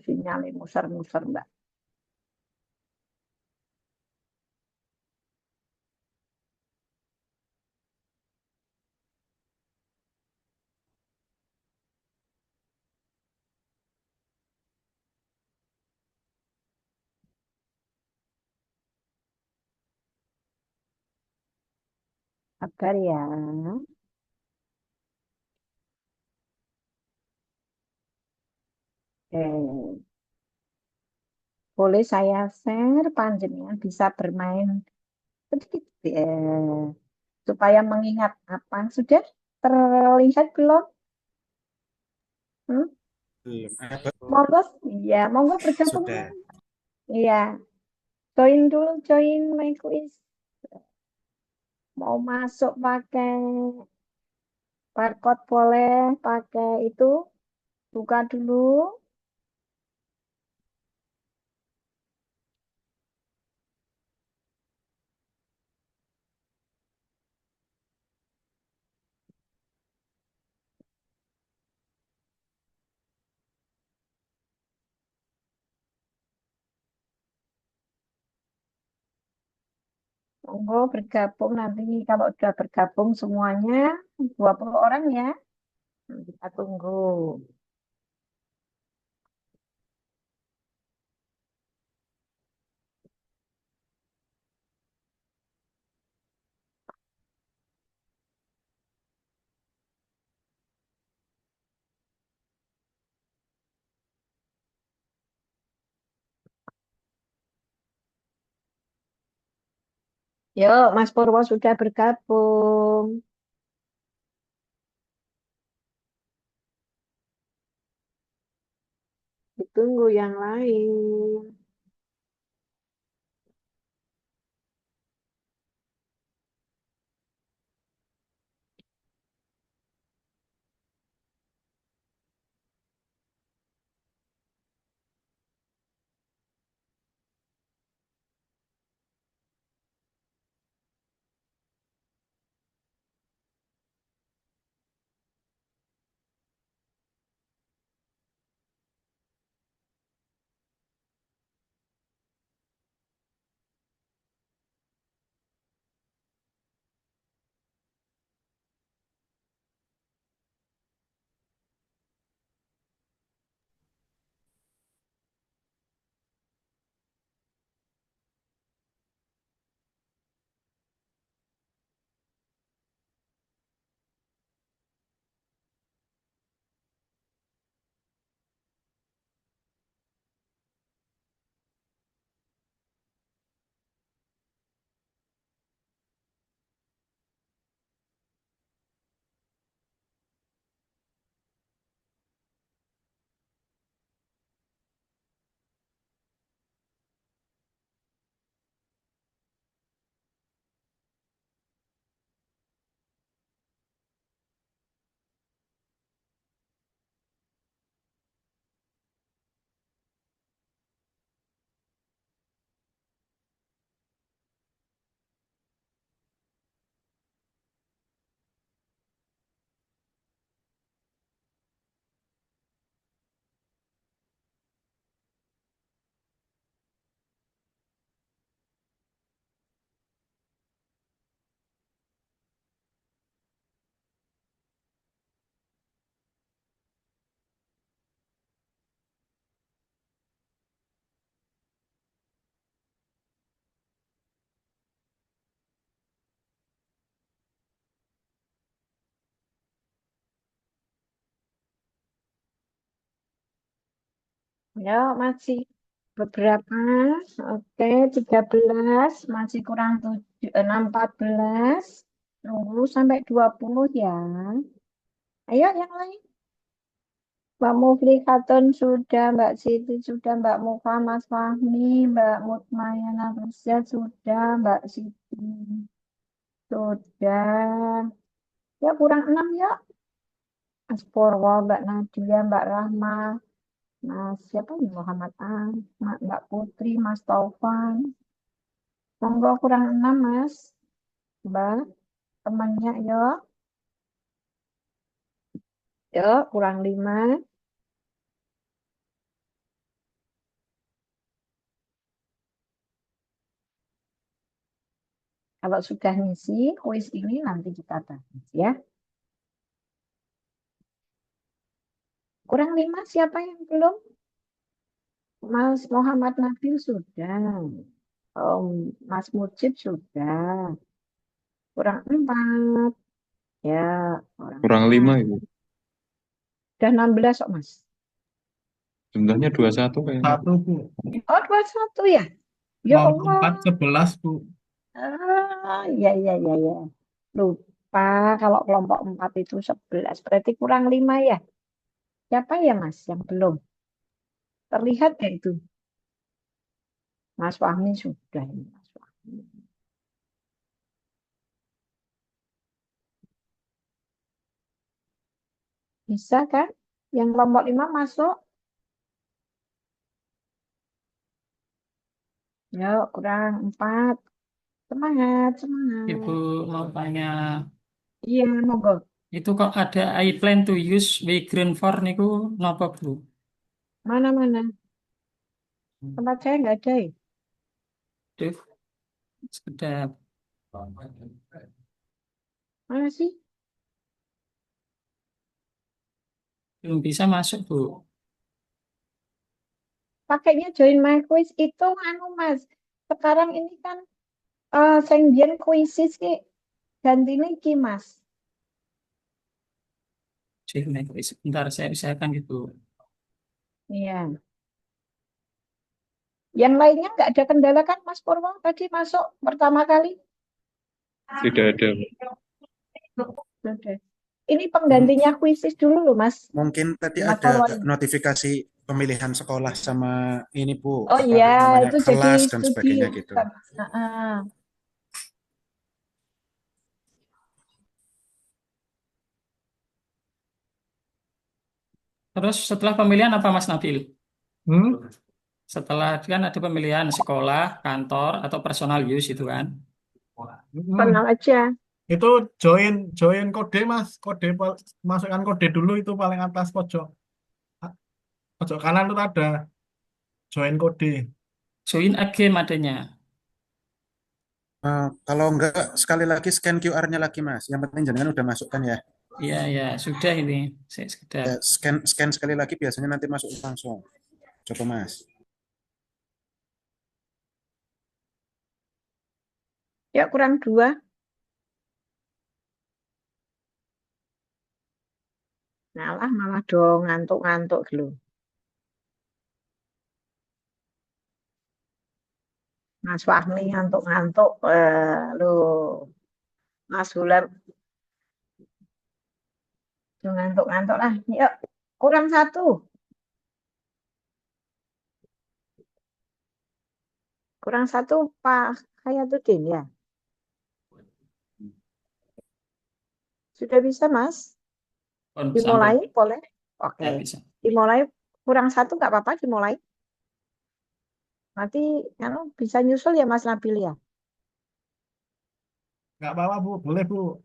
Sinyalnya muser-muser, Mbak. Sabar ya. Boleh saya share, panjenengan bisa bermain sedikit supaya mengingat apa sudah terlihat belum? Monggo, iya, monggo bergabung. Sudah. Iya, join dulu, join my quiz. Mau masuk pakai barcode boleh, pakai itu, buka dulu. Monggo bergabung nanti kalau sudah bergabung semuanya 20 orang ya. Kita tunggu. Yuk, Mas Purwo sudah bergabung. Ditunggu yang lain. Ya, masih beberapa. Oke, 13. Masih kurang 7, 6, 14. Tunggu sampai 20 ya. Ayo yang lain. Mbak Mufli Khatun sudah, Mbak Siti sudah, Mbak Mufa, Mas Fahmi, Mbak Mutmayana Rusya sudah, Mbak Siti sudah. Ya kurang 6 ya. Mas Purwo, Mbak Nadia, Mbak Rahma, Mas siapa nih Muhammad Mbak Putri, Mas Taufan. Monggo kurang 6 Mas. Mbak, temannya yuk. Yuk, kurang 5. Kalau sudah ngisi kuis ini nanti kita bahas ya. Kurang 5 siapa yang belum? Mas Muhammad Nabil sudah. Mas Mujib sudah. Kurang 4. Ya, Kurang 5 Ibu. Udah 16 kok Mas. Jumlahnya 21 kayaknya. Satu, Bu. Oh, 21 ya? Ya Kelompok Allah. 4, 11, Bu. Ya, ya, ya, ya. Lupa kalau kelompok 4 itu 11. Berarti kurang 5 ya? Siapa ya Mas yang belum? Terlihat ya itu? Mas Fahmi sudah. Mas Fahmi. Bisa kan? Yang kelompok 5 masuk? Yuk, kurang 4. Semangat, semangat. Ibu mau tanya, Iya, monggo. itu kok ada I plan to use migrant for niku napa Bu? Mana-mana? Tempat saya nggak ada ya? Duh, sudah Mana sih? belum bisa masuk Bu. Pakainya join my quiz itu anu Mas. Sekarang ini kan Sengbian quizzes ki ganti niki Mas. Sebentar saya usahakan gitu. Iya. Yang lainnya nggak ada kendala kan Mas Purwo tadi masuk pertama kali? Tidak ada. Sudah. Ini penggantinya quizzes dulu loh Mas. Mungkin tadi Mas ada Purwo. notifikasi pemilihan sekolah sama ini Bu, Oh apa iya, namanya itu jadi kelas dan studi. sebagainya gitu. Terus setelah pemilihan apa Mas Nabil? Hmm? Setelah kan ada pemilihan sekolah, kantor, atau personal use itu kan? Kenal aja. Itu join kode Mas, masukkan kode dulu itu paling atas pojok. Pojok kanan itu ada join kode. Join a game adanya. Kalau enggak sekali lagi scan QR-nya lagi Mas. Yang penting jangan udah masukkan ya. Iya, ya, sudah ini. Saya sekedar. Ya, scan sekali lagi biasanya nanti masuk langsung. Coba Mas. Ya kurang 2. Ngalah malah dong ngantuk-ngantuk dulu. Mas Fahmi ngantuk-ngantuk. Lu Mas Hular ngantuk-ngantuk lah. Yuk, kurang 1. Kurang 1 Pak Hayatuddin ya. Sudah bisa Mas? Dimulai boleh? Oke. Ya, bisa. Dimulai kurang 1 nggak apa-apa dimulai. Nanti bisa nyusul ya Mas Nabil ya. Nggak apa-apa Bu, boleh Bu.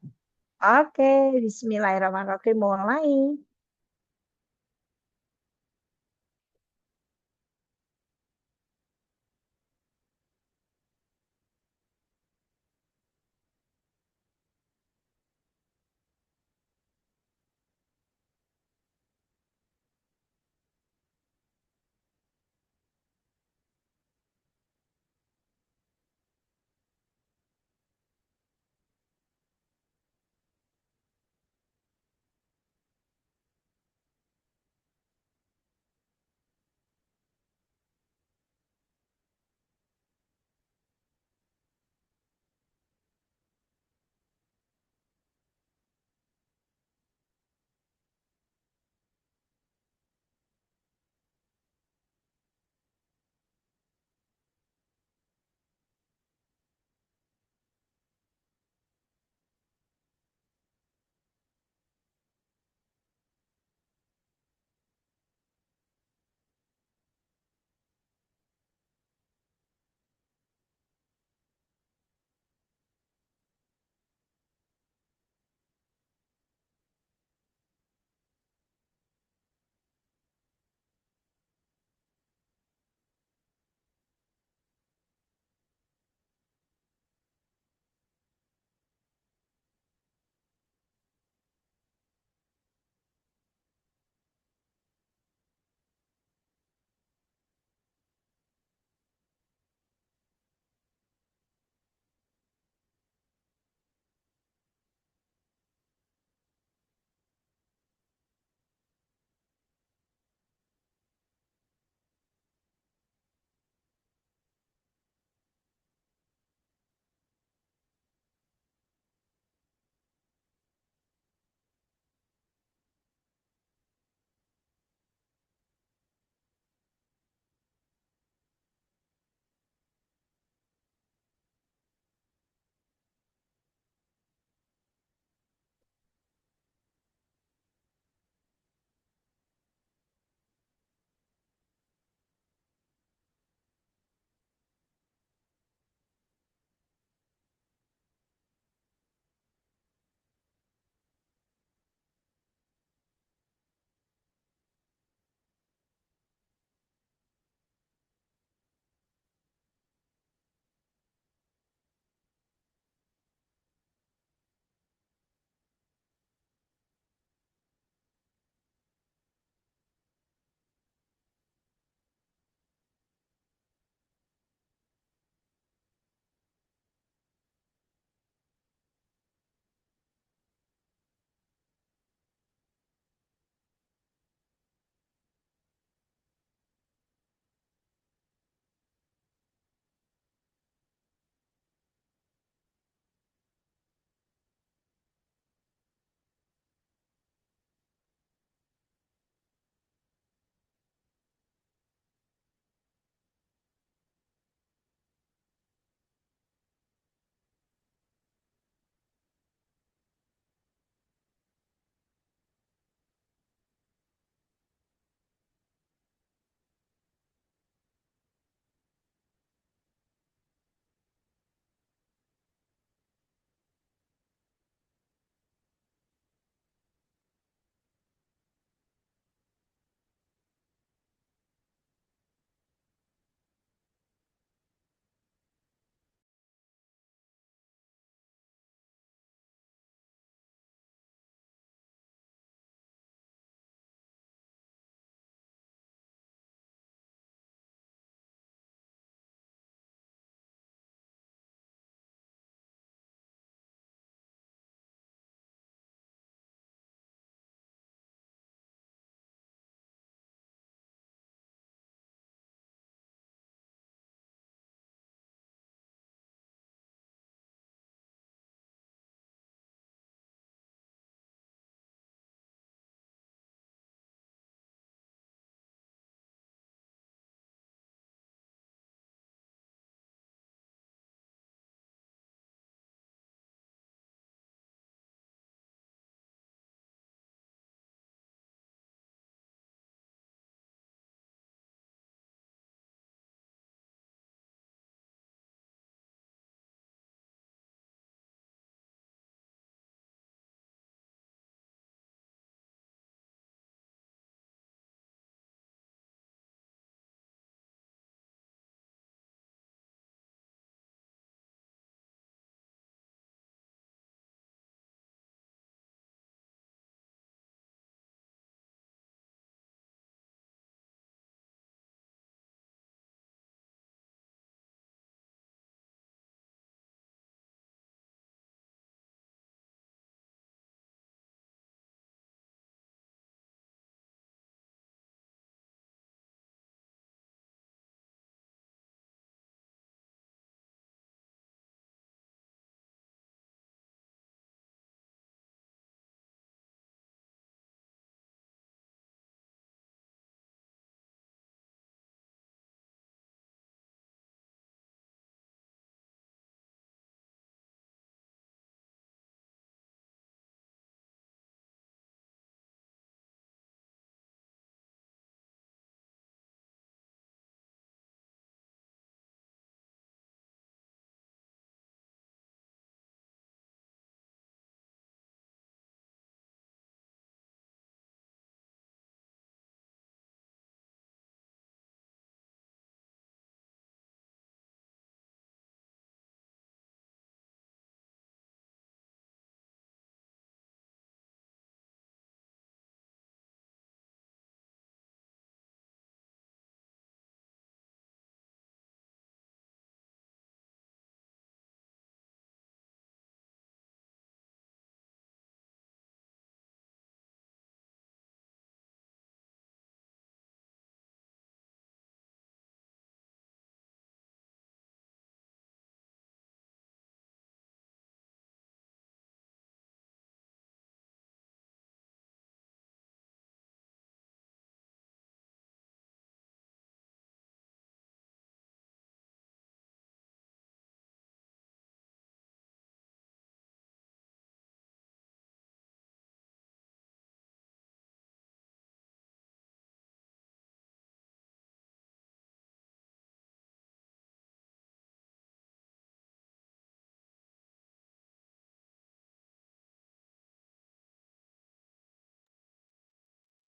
Oke, Bismillahirrahmanirrahim mulai.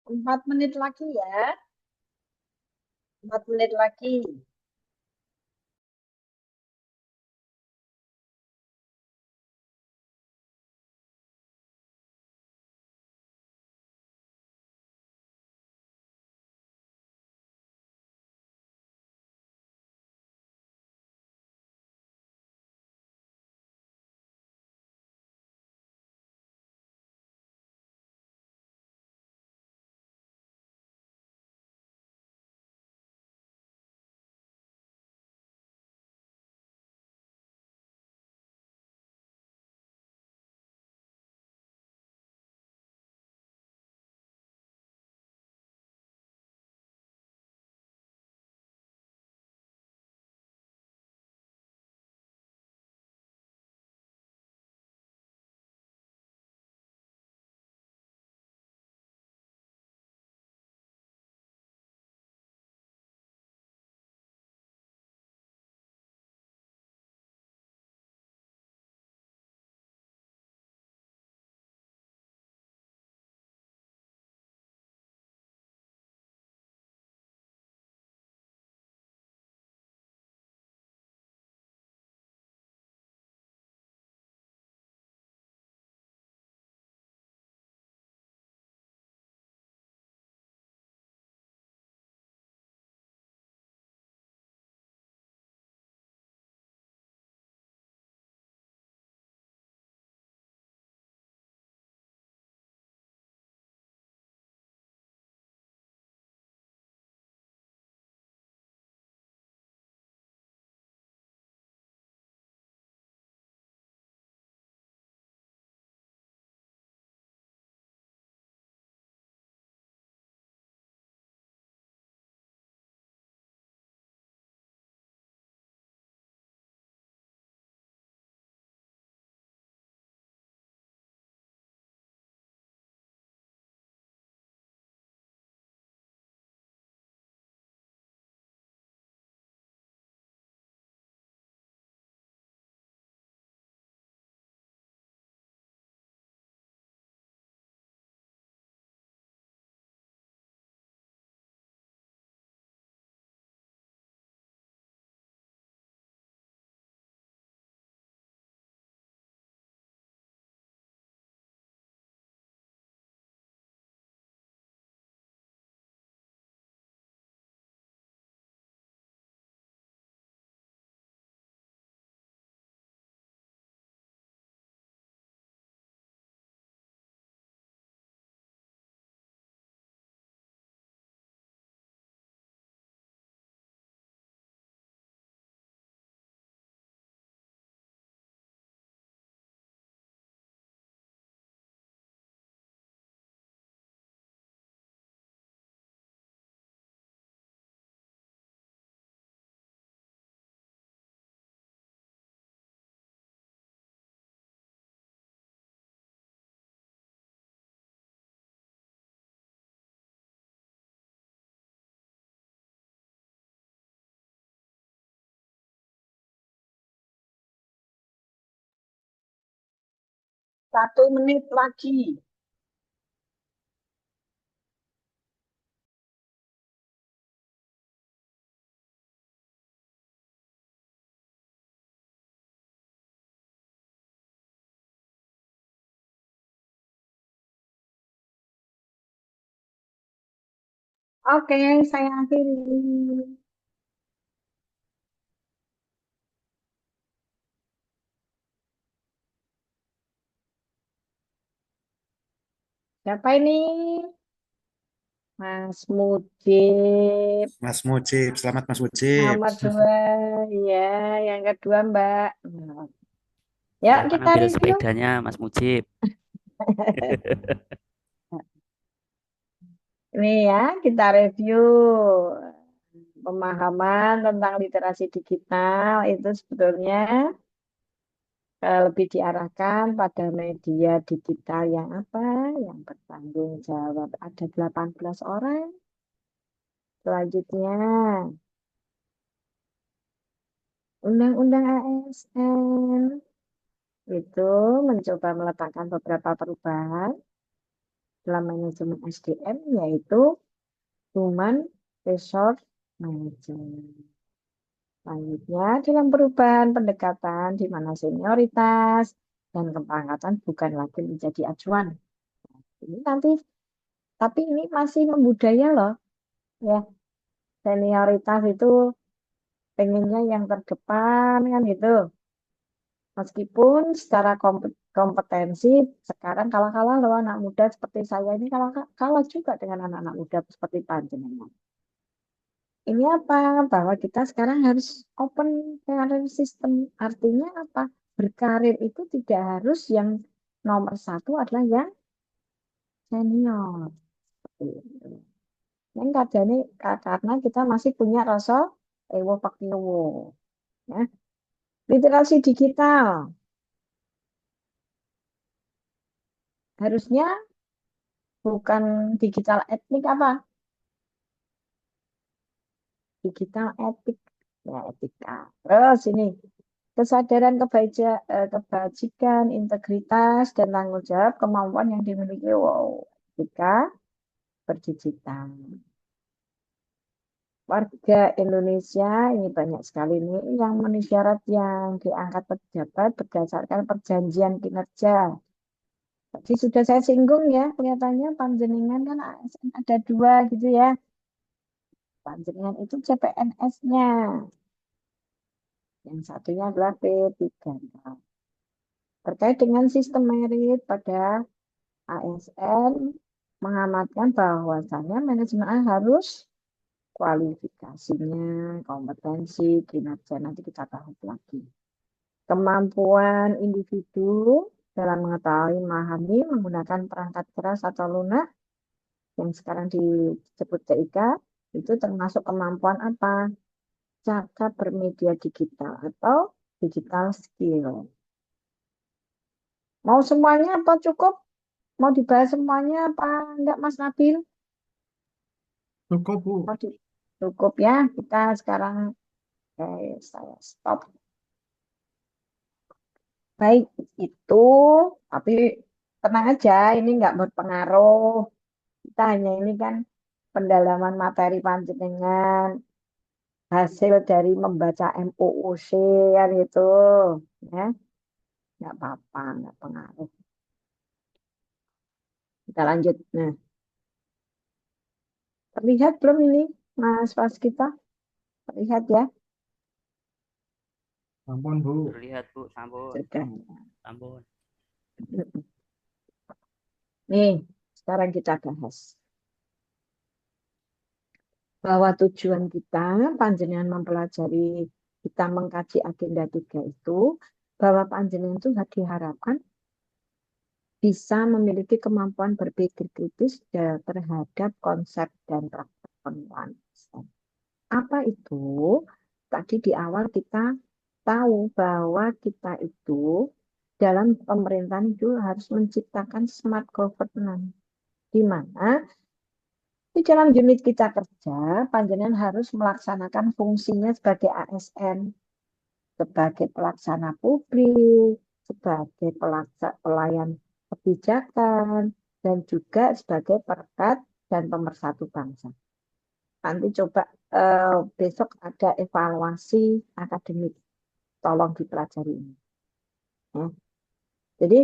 4 menit lagi ya. 4 menit lagi. Satu menit lagi. Oke, saya akhiri. Siapa ini? Mas Mujib. Mas Mujib, selamat Mas Mujib. Nomor 2. Ya, yang kedua Mbak. Ya, Silakan kita ambil review. sepedanya, Mas Mujib. Ini ya, kita review pemahaman tentang literasi digital itu sebetulnya lebih diarahkan pada media digital yang apa? Yang bertanggung jawab. Ada 18 orang. Selanjutnya, Undang-Undang ASN itu mencoba meletakkan beberapa perubahan dalam manajemen SDM, yaitu Human Resource Management. Selanjutnya, dalam perubahan pendekatan di mana senioritas dan kepangkatan bukan lagi menjadi acuan. Ini nanti, tapi ini masih membudaya loh, ya. Senioritas itu pengennya yang terdepan kan gitu. Meskipun secara kompetensi sekarang kalah-kalah loh anak muda seperti saya ini kalah juga dengan anak-anak muda seperti panjenengan. Ini apa? Bahwa kita sekarang harus open career system. Artinya apa? Berkarir itu tidak harus yang nomor satu adalah yang senior. Yang karena kita masih punya rasa ewo pakiowo. Ya. Literasi digital. Harusnya bukan digital etnik apa? Digital etik. Ya, etika. Terus ini kesadaran kebajikan, integritas, dan tanggung jawab kemampuan yang dimiliki etika berdigital. Warga Indonesia ini banyak sekali nih yang memenuhi syarat yang diangkat pejabat berdasarkan perjanjian kinerja. Tadi sudah saya singgung ya, kelihatannya panjenengan kan ASN ada 2 gitu ya. Panjenengan itu CPNS-nya. Yang satunya adalah P3. Terkait dengan sistem merit pada ASN, mengamatkan bahwasannya manajemen harus kualifikasinya, kompetensi, kinerja, nanti kita bahas lagi. Kemampuan individu dalam mengetahui, memahami, menggunakan perangkat keras atau lunak, yang sekarang disebut TIK, itu termasuk kemampuan apa? Cakap bermedia digital atau digital skill. Mau semuanya apa cukup? Mau dibahas semuanya apa enggak Mas Nabil? Cukup, Bu. Cukup ya, kita sekarang saya stop. Baik, itu, tapi tenang aja, ini enggak berpengaruh. Kita hanya ini kan pendalaman materi panjenengan, hasil dari membaca MUUC kan itu, ya. Enggak apa-apa, enggak pengaruh. Kita lanjut. Nah, terlihat belum ini, Mas Waskita? Terlihat ya? Ampun, Bu. Terlihat, Bu. Sampun. Sudah. Sampun. Nih, sekarang kita bahas. Bahwa tujuan kita, panjenengan mempelajari, kita mengkaji agenda 3 itu, bahwa panjenengan itu diharapkan bisa memiliki kemampuan berpikir kritis terhadap konsep dan praktek pengelolaan. Apa itu? Tadi di awal kita tahu bahwa kita itu dalam pemerintahan itu harus menciptakan smart governance, di mana di dalam unit kita kerja, panjenengan harus melaksanakan fungsinya sebagai ASN, sebagai pelaksana publik, sebagai pelayan kebijakan, dan juga sebagai perekat dan pemersatu bangsa. Nanti coba besok ada evaluasi akademik, tolong dipelajari ini. Ya. Jadi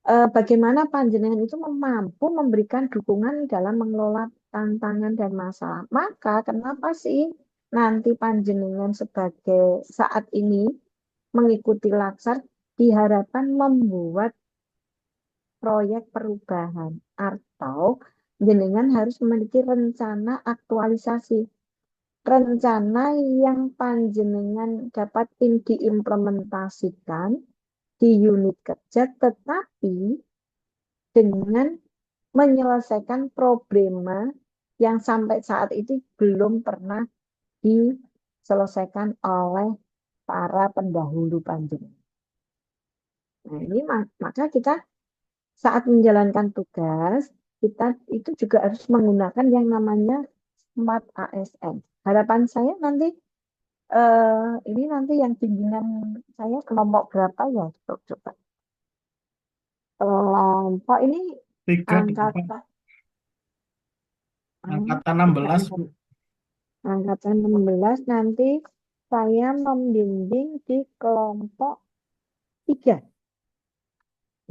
bagaimana panjenengan itu mampu memberikan dukungan dalam mengelola tantangan dan masalah. Maka kenapa sih nanti panjenengan sebagai saat ini mengikuti Laksar diharapkan membuat proyek perubahan atau jenengan harus memiliki rencana aktualisasi. Rencana yang panjenengan dapat diimplementasikan di unit kerja, tetapi dengan menyelesaikan problema yang sampai saat itu belum pernah diselesaikan oleh para pendahulu panjenengan. Nah, ini maka kita saat menjalankan tugas, kita itu juga harus menggunakan yang namanya Smart ASN. Harapan saya nanti ini nanti yang bimbingan saya kelompok berapa ya? Coba. Kelompok ini 38. Angkatan 16, Bu. Angkatan 16 nanti saya membimbing di kelompok 3.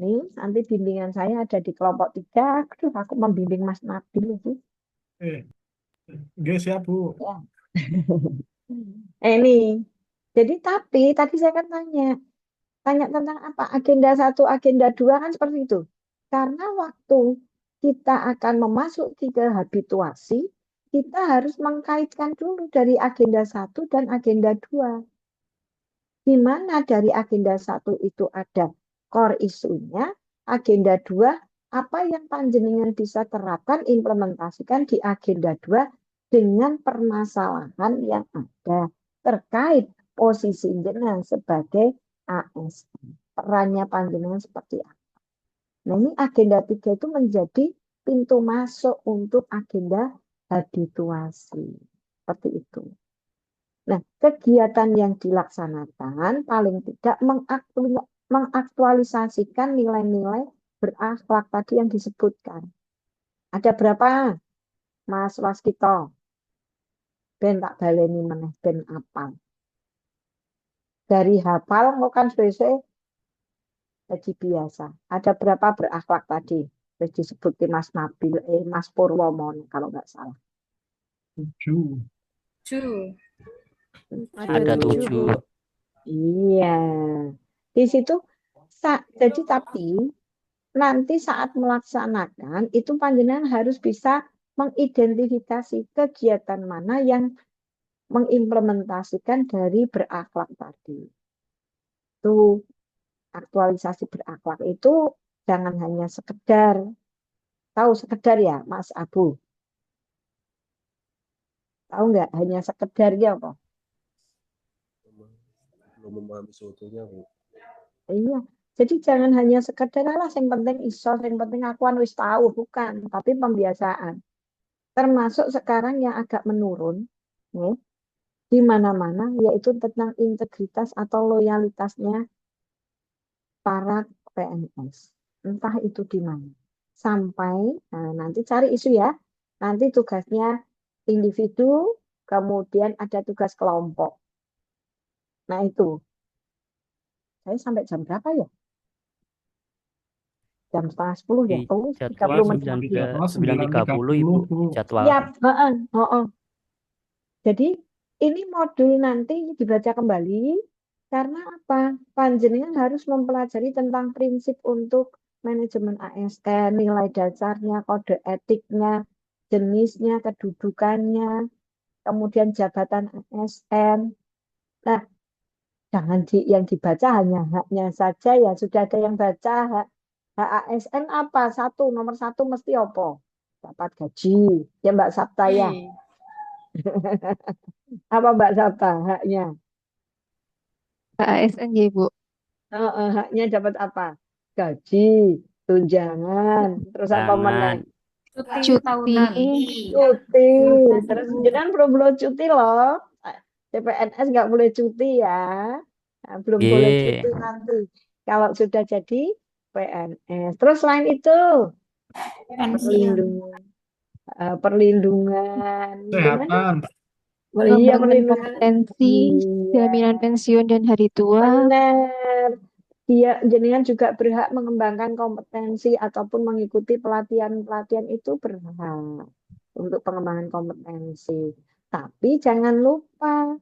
Nih, nanti bimbingan saya ada di kelompok 3. Aduh, aku membimbing Mas Nabil itu. Nggih, siap, Bu. Ya. Ini. Jadi tapi tadi saya kan tanya tentang apa? Agenda 1, agenda 2 kan seperti itu. Karena waktu kita akan memasuki ke habituasi, kita harus mengkaitkan dulu dari agenda 1 dan agenda 2. Di mana dari agenda 1 itu ada core isunya, agenda 2 apa yang panjenengan bisa terapkan, implementasikan di agenda 2 dengan permasalahan yang ada terkait posisi jenengan sebagai ASN. Perannya panjenengan seperti apa. Nah, ini agenda 3 itu menjadi pintu masuk untuk agenda habituasi. Seperti itu. Nah, kegiatan yang dilaksanakan paling tidak mengaktualisasikan nilai-nilai berakhlak tadi yang disebutkan. Ada berapa, Mas Waskito? Ben tak baleni meneh, ben apal. Dari hafal kok kan sesuai jadi biasa. Ada berapa berakhlak tadi? Terus disebutin Mas Nabil, Mas Purwomo kalau nggak salah. 7. Ada 7. Iya. Di situ jadi tapi nanti saat melaksanakan itu panjenengan harus bisa mengidentifikasi kegiatan mana yang mengimplementasikan dari berakhlak tadi. Itu aktualisasi berakhlak itu jangan hanya sekedar, tahu sekedar ya Mas Abu? Tahu nggak hanya sekedar ya apa? Belum memahami sebetulnya, Bu. Iya, jadi jangan hanya sekedar lah yang penting iso, yang penting akuan wis tahu, bukan, tapi pembiasaan. Termasuk sekarang yang agak menurun, nih, di mana-mana, yaitu tentang integritas atau loyalitasnya para PNS. Entah itu di mana. Sampai, nah, nanti cari isu ya, nanti tugasnya individu, kemudian ada tugas kelompok. Nah itu, saya sampai jam berapa ya? Jam 9:30 ya? Oh, 30 menit lagi. 9.30 Ibu jadwal. Ya, jadi ini modul nanti dibaca kembali karena apa? Panjenengan harus mempelajari tentang prinsip untuk manajemen ASN, nilai dasarnya, kode etiknya, jenisnya, kedudukannya, kemudian jabatan ASN. Nah, jangan yang dibaca hanya haknya saja ya, sudah ada yang baca hak ASN apa? Nomor satu mesti apa? Dapat gaji. Ya Mbak Sabta ya. Apa Mbak Sabta haknya? ASN ya Ibu. Haknya dapat apa? Gaji, tunjangan, terus apa meneh? Cuti. Terus jangan belum cuti loh. CPNS nggak boleh cuti ya. Nah, belum boleh cuti nanti. Kalau sudah jadi PNS. Terus selain itu perlindungan, Kesehatan. Iya, perlindungan kompetensi, jaminan pensiun dan hari tua. Benar. Dia jenengan juga berhak mengembangkan kompetensi ataupun mengikuti pelatihan-pelatihan itu berhak untuk pengembangan kompetensi. Tapi jangan lupa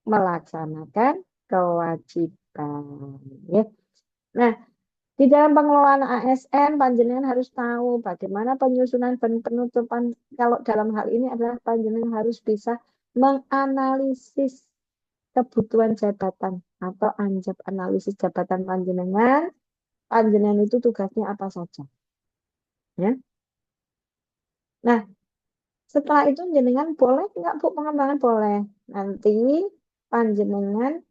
melaksanakan kewajiban. Ya. Nah, di dalam pengelolaan ASN, panjenengan harus tahu bagaimana penyusunan dan penutupan. Kalau dalam hal ini adalah panjenengan harus bisa menganalisis kebutuhan jabatan atau analisis jabatan panjenengan. Panjenengan itu tugasnya apa saja. Ya. Nah, setelah itu jenengan boleh nggak Bu pengembangan? Boleh. Nanti panjenengan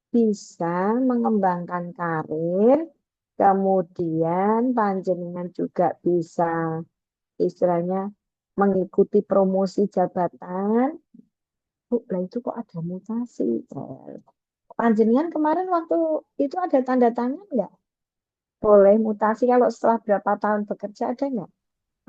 bisa mengembangkan karir, kemudian panjenengan juga bisa istilahnya mengikuti promosi jabatan. Bu, lah itu kok ada mutasi. Panjenengan kemarin waktu itu ada tanda tangan nggak? boleh mutasi kalau setelah berapa tahun bekerja, ada nggak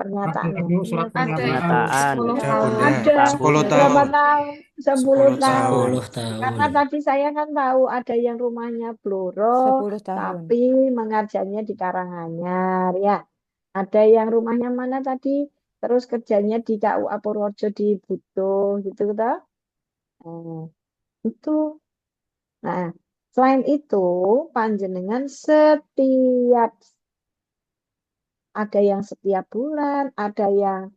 Ada, pernyataannya? Bu, surat Ada pernyataan. Pernyataan 10 Ada tahun. Bunda, Ada 10 berapa tahun. tahun? 10 10 tahun. tahun. 10 tahun. Karena tadi saya kan tahu ada yang rumahnya Bluro, 10 tahun. tapi mengajarnya di Karanganyar, ya. Ada yang rumahnya mana tadi, terus kerjanya di KUA Purworejo di Butuh, gitu toh. Itu. Nah, selain itu, panjenengan setiap, ada yang setiap bulan, ada yang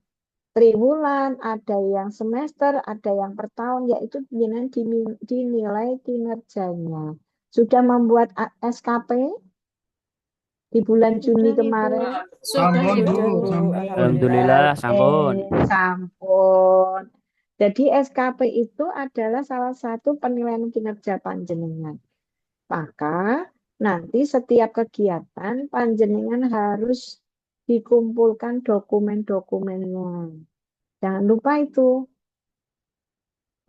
triwulan, ada yang semester, ada yang per tahun, yaitu panjenengan dinilai kinerjanya. Sudah membuat SKP di bulan Juni Sudah, Ibu. kemarin? Sudah, Sampun, Ibu. Bu, sampun. Alhamdulillah, sampun. Sampun. Jadi SKP itu adalah salah satu penilaian kinerja panjenengan. Maka nanti setiap kegiatan panjenengan harus dikumpulkan dokumen-dokumennya. Jangan lupa itu.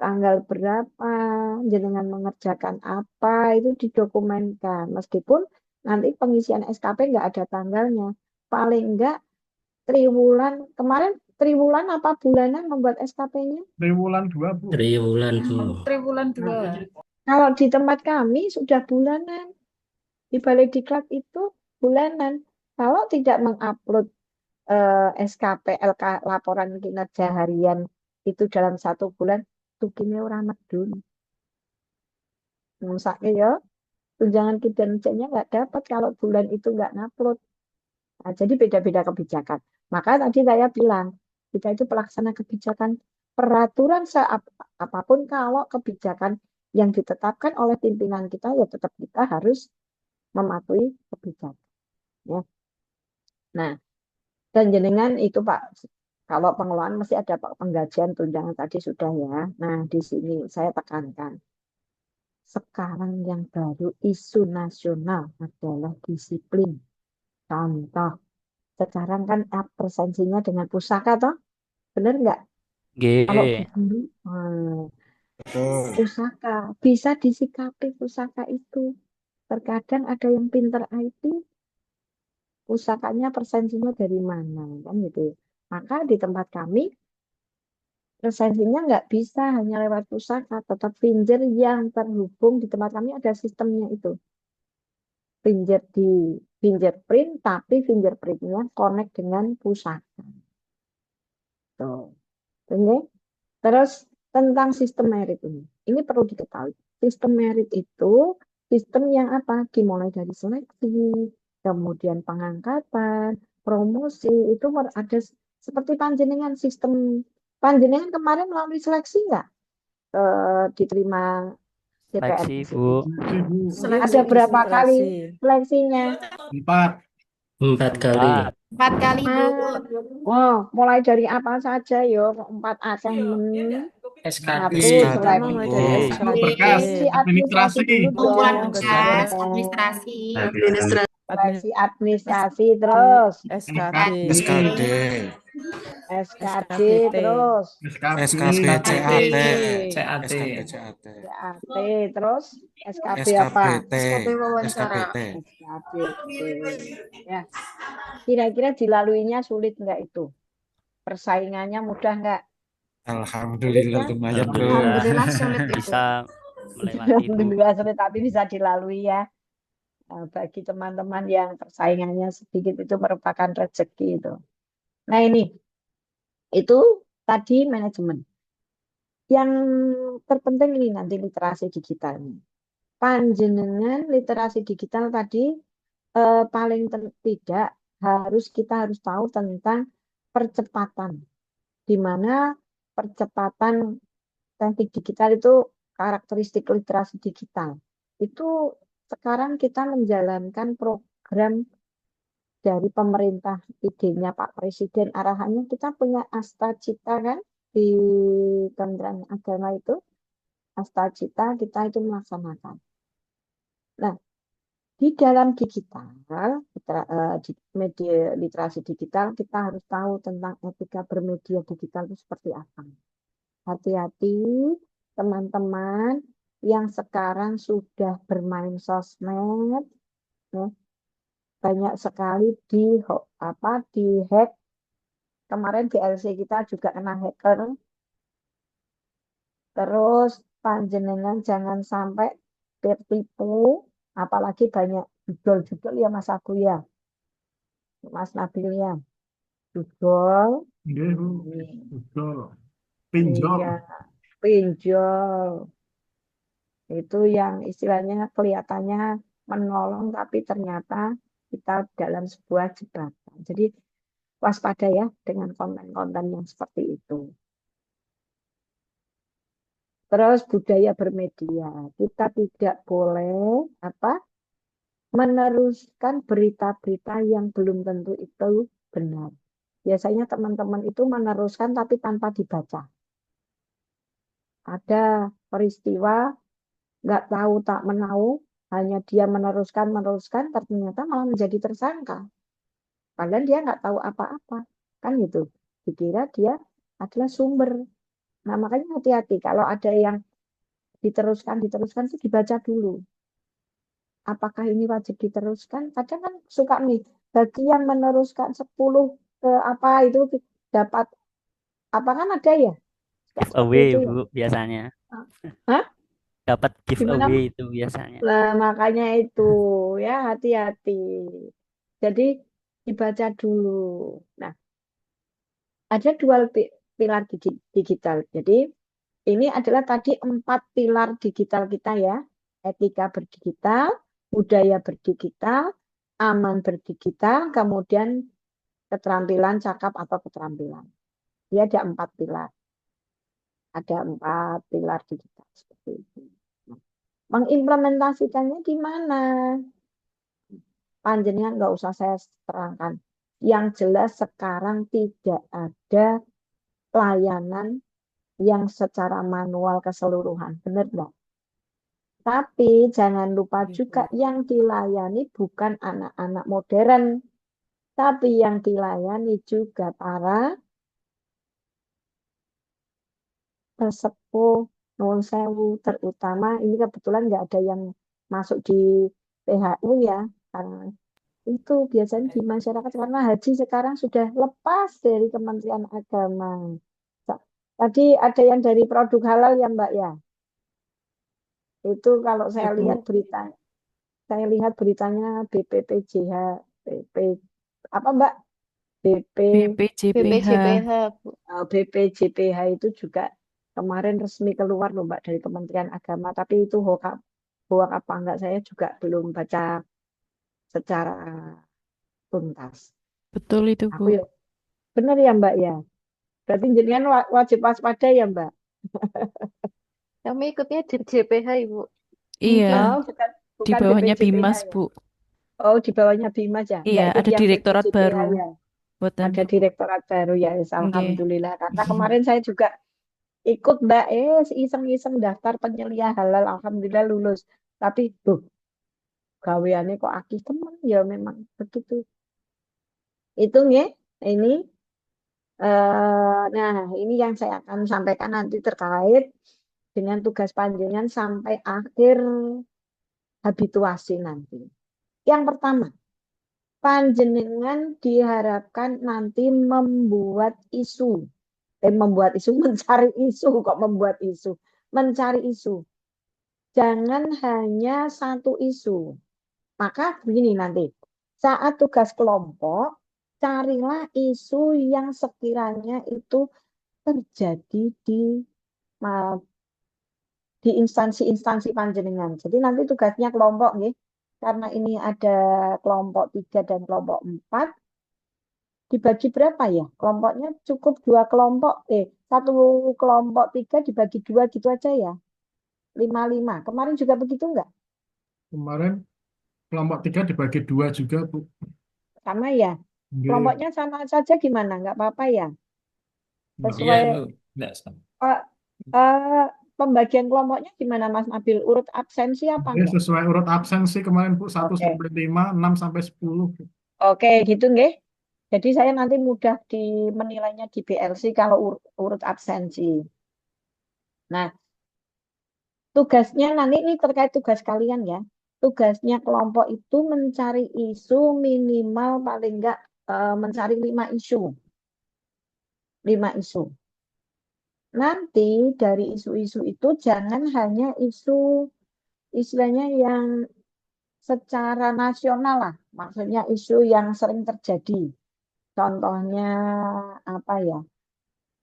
Tanggal berapa, jenengan mengerjakan apa, itu didokumenkan. Meskipun nanti pengisian SKP nggak ada tanggalnya. Paling enggak triwulan, kemarin triwulan apa bulanan membuat SKP-nya? Triwulan 2, Bu. Triwulan, Bu. Triwulan 2. Kalau di tempat kami sudah bulanan. Di Balai Diklat itu bulanan. Kalau tidak mengupload SKP, LK, laporan kinerja harian itu dalam 1 bulan, tukine ora medun. Nusake ya, tunjangan kinerjanya nggak dapat kalau bulan itu nggak ngupload. Nah, jadi beda-beda kebijakan. Maka tadi saya bilang, kita itu pelaksana kebijakan peraturan apapun, kalau kebijakan yang ditetapkan oleh pimpinan kita, ya tetap kita harus mematuhi kebijakan. Ya. Nah, dan jenengan itu Pak, kalau pengelolaan mesti ada Pak penggajian tunjangan tadi sudah ya. Nah, di sini saya tekankan. Sekarang yang baru isu nasional adalah disiplin. Contoh, sekarang kan absensinya dengan pusaka toh? Benar nggak? Kalau Nggih. dulu pusaka bisa disikapi pusaka itu. Terkadang ada yang pinter IT, pusakanya persensinya dari mana kan gitu. Maka di tempat kami persensinya nggak bisa hanya lewat pusaka, tetap pinjer yang terhubung di tempat kami ada sistemnya itu. Fingerprint, tapi fingerprintnya connect dengan pusaka. Tuh. Oke. Terus tentang sistem merit ini perlu diketahui. Sistem merit itu sistem yang apa? Dimulai dari seleksi, kemudian pengangkatan, promosi, itu ada seperti panjenengan sistem. Panjenengan kemarin melalui seleksi nggak diterima DPR? Seleksi, Bu. Ada berapa kali seleksinya? 4 kali. 4 kali, Bu. Wow, mulai dari apa saja yo? 4 aceh SKD. Satu seleksi administrasi dulu Pembuat dong. tugas administrasi. Seleksi administrasi terus SKD. SKD terus SKB CAT. terus SKB apa? SKBT. SKBT. Ya. Kira-kira dilaluinya sulit nggak itu? Persaingannya mudah nggak? Alhamdulillah lumayan, Bro. Alhamdulillah sulit itu. Bisa melewati, Bu. Alhamdulillah sulit, tapi bisa dilalui ya. Nah, bagi teman-teman yang persaingannya sedikit itu merupakan rezeki itu. Nah ini, itu tadi manajemen. Yang terpenting ini nanti literasi digitalnya. Panjenengan literasi digital tadi paling tidak kita harus tahu tentang percepatan. Di mana percepatan teknik digital itu karakteristik literasi digital. Itu sekarang kita menjalankan program dari pemerintah, idenya Pak Presiden, arahannya kita punya Asta Cita kan di Kementerian Agama itu, Asta Cita kita itu melaksanakan. Nah, di dalam digital, di media literasi digital, kita harus tahu tentang etika bermedia digital itu seperti apa. Hati-hati teman-teman yang sekarang sudah bermain sosmed, ya. banyak sekali di hack. Kemarin BLC kita juga kena hacker. Terus panjenengan jangan sampai tertipu, apalagi banyak judul-judul ya Mas Agu ya, Mas Nabil ya, judul, Nggih, Bu. Betul. Pinjol. iya, pinjol, itu yang istilahnya kelihatannya menolong tapi ternyata kita dalam sebuah jebakan. Jadi waspada ya dengan konten-konten yang seperti itu. Terus budaya bermedia, kita tidak boleh meneruskan berita-berita yang belum tentu itu benar. Biasanya teman-teman itu meneruskan tapi tanpa dibaca. Ada peristiwa nggak tahu tak menahu, hanya dia meneruskan, ternyata malah menjadi tersangka. Padahal dia nggak tahu apa-apa, kan gitu. Dikira dia adalah sumber. Nah makanya hati-hati kalau ada yang diteruskan itu dibaca dulu. Apakah ini wajib diteruskan? Kadang kan suka nih, bagi yang meneruskan 10 ke apa itu dapat apa kan ada ya? Giveaway itu ya. Bu biasanya. Hah? Dapat Gimana? giveaway itu biasanya. Nah, makanya itu ya hati-hati. Jadi dibaca dulu. Nah, ada 2 pilar digital. Jadi ini adalah tadi 4 pilar digital kita ya. Etika berdigital, budaya berdigital, aman berdigital, kemudian keterampilan cakap atau keterampilan. Dia ada 4 pilar. Ada 4 pilar digital seperti itu. Nah, mengimplementasikannya gimana? Panjenengan nggak usah saya terangkan. Yang jelas sekarang tidak ada layanan yang secara manual keseluruhan. Benar nggak? Tapi jangan lupa juga yang dilayani bukan anak-anak modern, tapi yang dilayani juga para sesepuh, nuwun sewu, terutama ini kebetulan nggak ada yang masuk di PHU ya, karena itu biasanya di masyarakat karena haji sekarang sudah lepas dari Kementerian Agama. Tadi ada yang dari produk halal ya Mbak ya. Itu kalau saya lihat beritanya BPPJH, BP apa Mbak? BPJPH. BPJPH itu juga kemarin resmi keluar loh Mbak dari Kementerian Agama, tapi itu hoax apa enggak saya juga belum baca secara tuntas. Betul itu, Aku Bu. ya benar ya Mbak ya. Berarti jenengan wajib waspada ya Mbak. Kami ikutnya di JPH Ibu. Iya, Oh, bukan di bawahnya BPJPH Bimas, ya. Bu. Oh, di bawahnya Bimas ya. Iya, Enggak ikut ada yang direktorat BPJPH baru. ya. Buatan. Ada direktorat baru ya. Nggih. Alhamdulillah. Karena kemarin saya juga ikut Mbak, iseng-iseng daftar penyelia halal. Alhamdulillah lulus. Tapi gaweane kok akeh temen ya memang begitu. Itu nggih, ini nah ini yang saya akan sampaikan nanti terkait dengan tugas panjenengan sampai akhir habituasi nanti. Yang pertama, panjenengan diharapkan nanti membuat isu. Mencari isu, kok membuat isu. Mencari isu. Jangan hanya satu isu. Maka begini nanti, saat tugas kelompok, carilah isu yang sekiranya itu terjadi di instansi-instansi panjenengan. Jadi nanti tugasnya kelompok nih, karena ini ada kelompok 3 dan kelompok 4, dibagi berapa ya? Kelompoknya cukup 2 kelompok, satu kelompok 3 dibagi 2 gitu aja ya. 5-5. Kemarin juga begitu enggak? Kemarin kelompok 3 dibagi 2 juga, Bu. Sama ya? Nggih. Kelompoknya sama saja gimana? Enggak apa-apa ya? Iya, Sesuai Bu. Enggak sama. pembagian kelompoknya gimana Mas Nabil? Urut absensi apa Nggih, enggak? sesuai urut absensi kemarin, Bu. 1 Oke. sampai 5, 6 sampai 10. Oke, gitu nggih. Jadi saya nanti mudah menilainya di BLC kalau urut absensi. Nah, tugasnya nanti ini terkait tugas kalian ya. tugasnya kelompok itu mencari isu minimal paling enggak mencari 5 isu. 5 isu. Nanti dari isu-isu itu jangan hanya isu istilahnya yang secara nasional lah, maksudnya isu yang sering terjadi. Contohnya apa ya?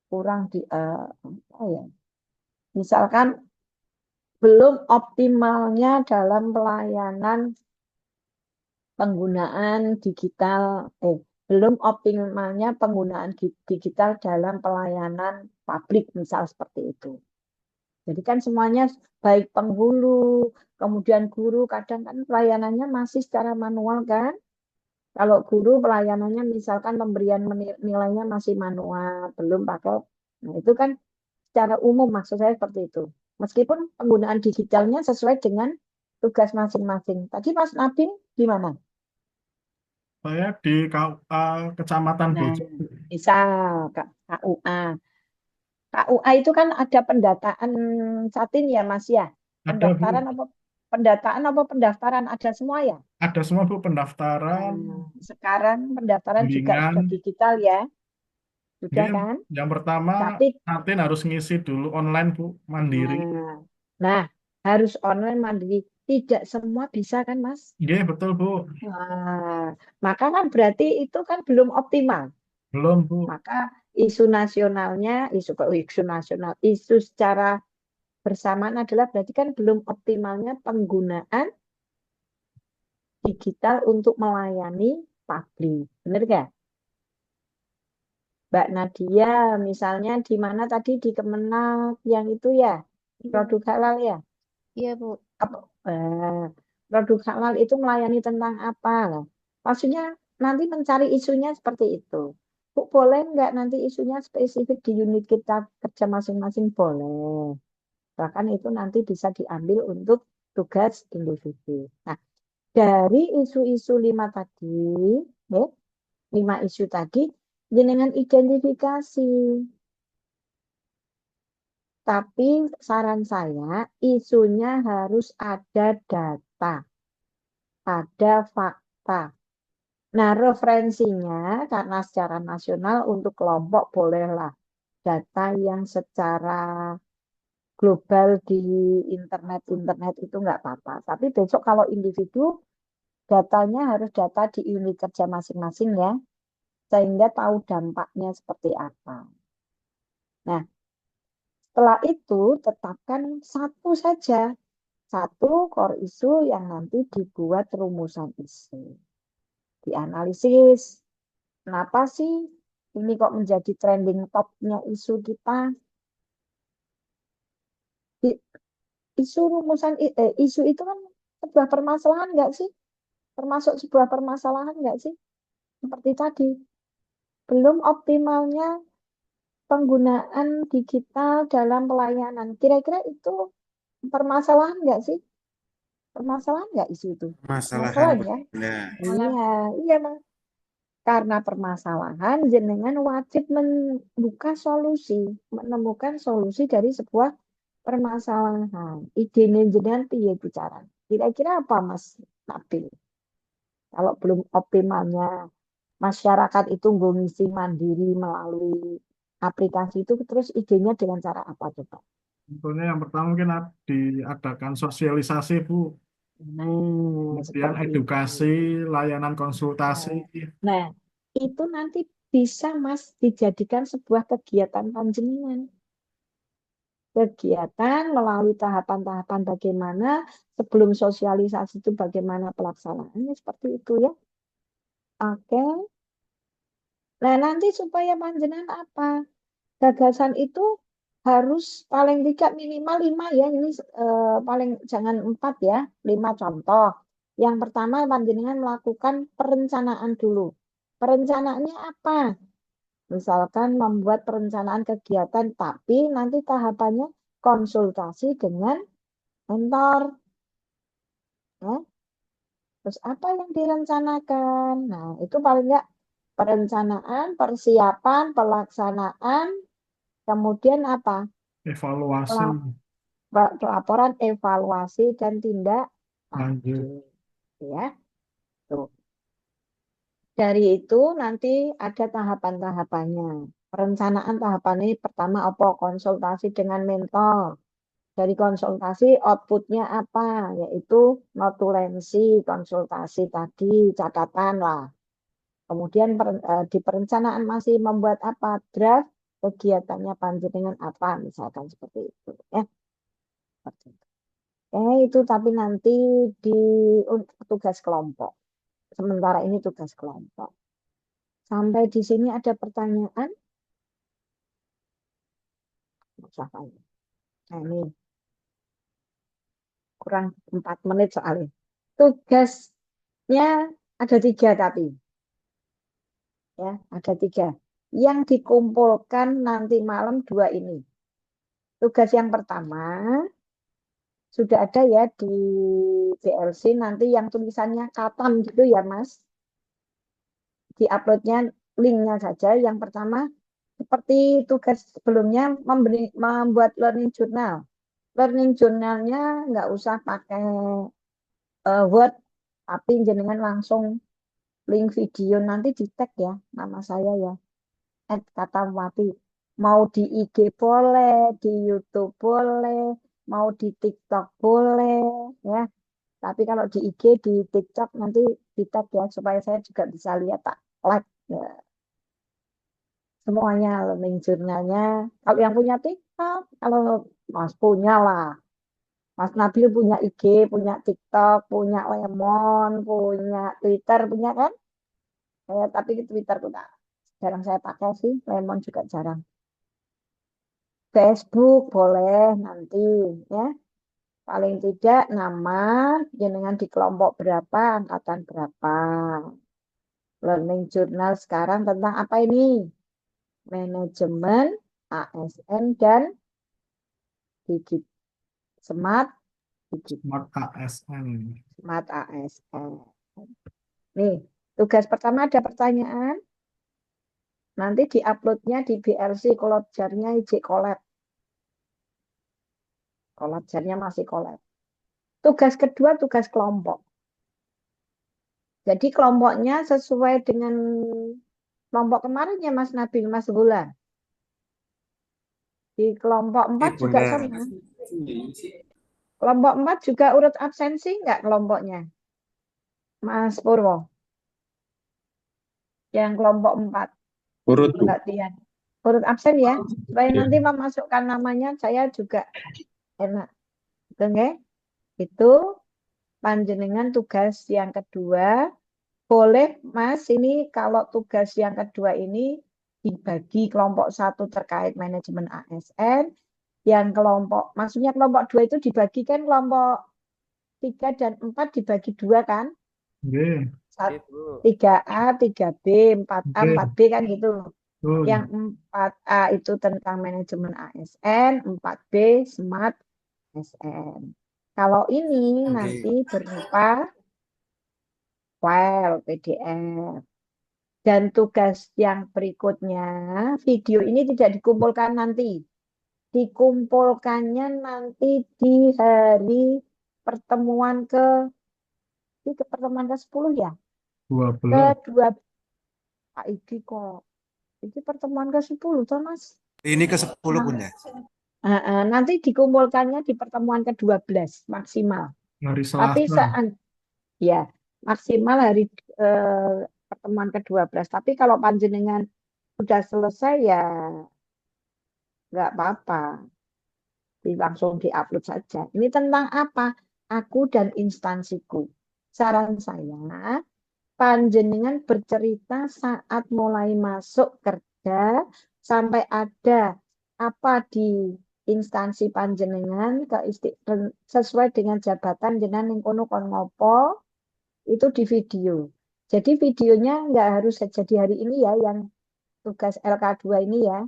Kurang di apa ya? Misalkan belum optimalnya dalam pelayanan penggunaan digital, belum optimalnya penggunaan digital dalam pelayanan publik, misal seperti itu. Jadi kan semuanya baik penghulu, kemudian guru, kadang kan pelayanannya masih secara manual kan. Kalau guru pelayanannya misalkan pemberian nilainya masih manual, belum pakai. Nah, itu kan secara umum maksud saya seperti itu. Meskipun penggunaan digitalnya sesuai dengan tugas masing-masing. Tadi Mas Nabil gimana? Saya di KUA Kecamatan Nah, Bojo. misal KUA. KUA itu kan ada pendataan satin ya Mas ya? Ada, Bu. Pendataan apa pendaftaran? Ada semua ya? Ada semua, Bu, pendaftaran, Sekarang pendaftaran juga bimbingan. sudah digital ya? Sudah Ini kan? yang pertama, Tapi nanti harus ngisi dulu online, Bu, mandiri. Nah, harus online mandiri. Tidak semua bisa kan, Mas? Iya, betul, Bu. Nah, maka kan berarti itu kan belum optimal. Belum, Bu. Maka isu nasionalnya, isu nasional, isu secara bersamaan adalah berarti kan belum optimalnya penggunaan digital untuk melayani publik. Benar nggak? Mbak Nadia, misalnya di mana tadi di Kemenak yang itu ya, produk halal ya? Iya, Bu. Produk halal itu melayani tentang apa? Maksudnya nanti mencari isunya seperti itu. Bu, boleh nggak nanti isunya spesifik di unit kita kerja masing-masing? Boleh. Bahkan itu nanti bisa diambil untuk tugas individu. Nah, dari isu-isu 5 tadi, 5 isu tadi, jenengan identifikasi. Tapi saran saya, isunya harus ada data, ada fakta. Nah, referensinya karena secara nasional untuk kelompok bolehlah data yang secara global di internet itu nggak apa-apa. Tapi besok kalau individu, datanya harus data di unit kerja masing-masing ya, sehingga tahu dampaknya seperti apa. Nah, setelah itu tetapkan satu saja, satu core isu yang nanti dibuat rumusan isu. Dianalisis, kenapa sih ini kok menjadi trending topnya isu kita? Isu rumusan isu itu kan sebuah permasalahan nggak sih? Termasuk sebuah permasalahan nggak sih? Seperti tadi, belum optimalnya penggunaan digital dalam pelayanan. Kira-kira itu permasalahan nggak sih? Permasalahan nggak isu itu? Masalahan, ya? benar. Iya, Mas. Karena permasalahan, jenengan wajib membuka solusi, menemukan solusi dari sebuah permasalahan. Idenya jenengan piye bicara? Kira-kira apa, Mas Nabil? Kalau belum optimalnya masyarakat itu ngisi mandiri melalui aplikasi itu, terus idenya dengan cara apa coba? Tentunya yang pertama mungkin diadakan sosialisasi, Bu. Kemudian edukasi, layanan konsultasi. Nah, itu nanti bisa Mas dijadikan sebuah kegiatan panjenengan. Kegiatan melalui tahapan-tahapan bagaimana sebelum sosialisasi itu bagaimana pelaksanaannya seperti itu ya. Oke. Nah, nanti supaya panjenengan apa? Gagasan itu harus paling tidak minimal 5 ya. Ini paling jangan 4 ya. 5 contoh. Yang pertama panjenengan melakukan perencanaan dulu. Perencanaannya apa? Misalkan membuat perencanaan kegiatan, tapi nanti tahapannya konsultasi dengan mentor. Terus apa yang direncanakan? Nah, itu paling enggak perencanaan, persiapan, pelaksanaan, kemudian apa? Evaluasi. Pelaporan, evaluasi, dan tindak Lanjut. Ya. Tuh. Dari itu nanti ada tahapan-tahapannya. Perencanaan tahapan ini pertama apa? Konsultasi dengan mentor. Dari konsultasi outputnya apa? Yaitu notulensi, konsultasi tadi, catatan lah. Kemudian di perencanaan masih membuat apa? Draft kegiatannya panjenengan apa? Misalkan seperti itu. Ya. Itu tapi nanti di untuk tugas kelompok. Sementara ini tugas kelompok. Sampai di sini ada pertanyaan? Nah, ini kurang 4 menit soalnya. Tugasnya ada 3 tapi. Ya, ada 3. Yang dikumpulkan nanti malam 2 ini. Tugas yang pertama sudah ada ya di BLC nanti yang tulisannya katam gitu ya Mas. Di uploadnya linknya saja. Yang pertama seperti tugas sebelumnya membuat learning journal. Learning journalnya nggak usah pakai Word, tapi jenengan langsung link video nanti di tag ya nama saya ya. @katamwati. Mau di IG boleh, di YouTube boleh, mau di TikTok boleh ya. Tapi kalau di IG, di TikTok nanti di tag ya supaya saya juga bisa lihat tak like ya. Semuanya learning journalnya. Kalau yang punya TikTok, kalau Mas punya lah. Mas Nabil punya IG, punya TikTok, punya Lemon, punya Twitter, punya kan? Tapi Twitter jarang saya pakai sih, Lemon juga jarang. Facebook boleh nanti ya. Paling tidak nama jenengan di kelompok berapa, angkatan berapa. Learning journal sekarang tentang apa ini? Manajemen, ASN, dan digit. Smart ASN. Smart ASN. Nih, tugas pertama ada pertanyaan. Nanti diuploadnya di BLC Collab-nya IJ Collab. Collab-nya masih Collab. Tugas kedua tugas kelompok. Jadi kelompoknya sesuai dengan kelompok kemarin ya Mas Nabil, Mas Bulan. Di kelompok 4 juga sama. Kelompok 4 juga urut absensi enggak kelompoknya? Mas Purwo. Yang kelompok 4. Urut, Bu. Mbak Tian. Urut absen ya. Supaya nanti memasukkan namanya saya juga enak. Oke. Itu panjenengan tugas yang kedua. Boleh Mas, ini kalau tugas yang kedua ini dibagi kelompok 1 terkait manajemen ASN, yang kelompok, maksudnya kelompok 2 itu dibagikan kelompok 3 dan 4 dibagi 2 kan? 3A, 3B, 4A, 4B kan gitu. Yang 4A itu tentang manajemen ASN, 4B Smart ASN. Kalau ini nanti berupa file PDF. Dan tugas yang berikutnya, video ini tidak dikumpulkan nanti. Dikumpulkannya nanti di hari pertemuan pertemuan ke-10 ya? 12. Pak Idi kok. Ini pertemuan ke-10 toh Mas? Ini ke-10 Bunda. Nanti dikumpulkannya di pertemuan ke-12 maksimal. Hari Tapi Selasa. ya maksimal hari pertemuan ke-12. Tapi kalau panjenengan sudah selesai ya nggak apa-apa. Langsung diupload saja. Ini tentang apa? Aku dan instansiku. Saran saya, panjenengan bercerita saat mulai masuk kerja sampai ada apa di instansi panjenengan sesuai dengan jabatan jenengan yang kono kon ngopo itu di video. Jadi videonya nggak harus jadi hari ini ya, yang tugas LK2 ini ya.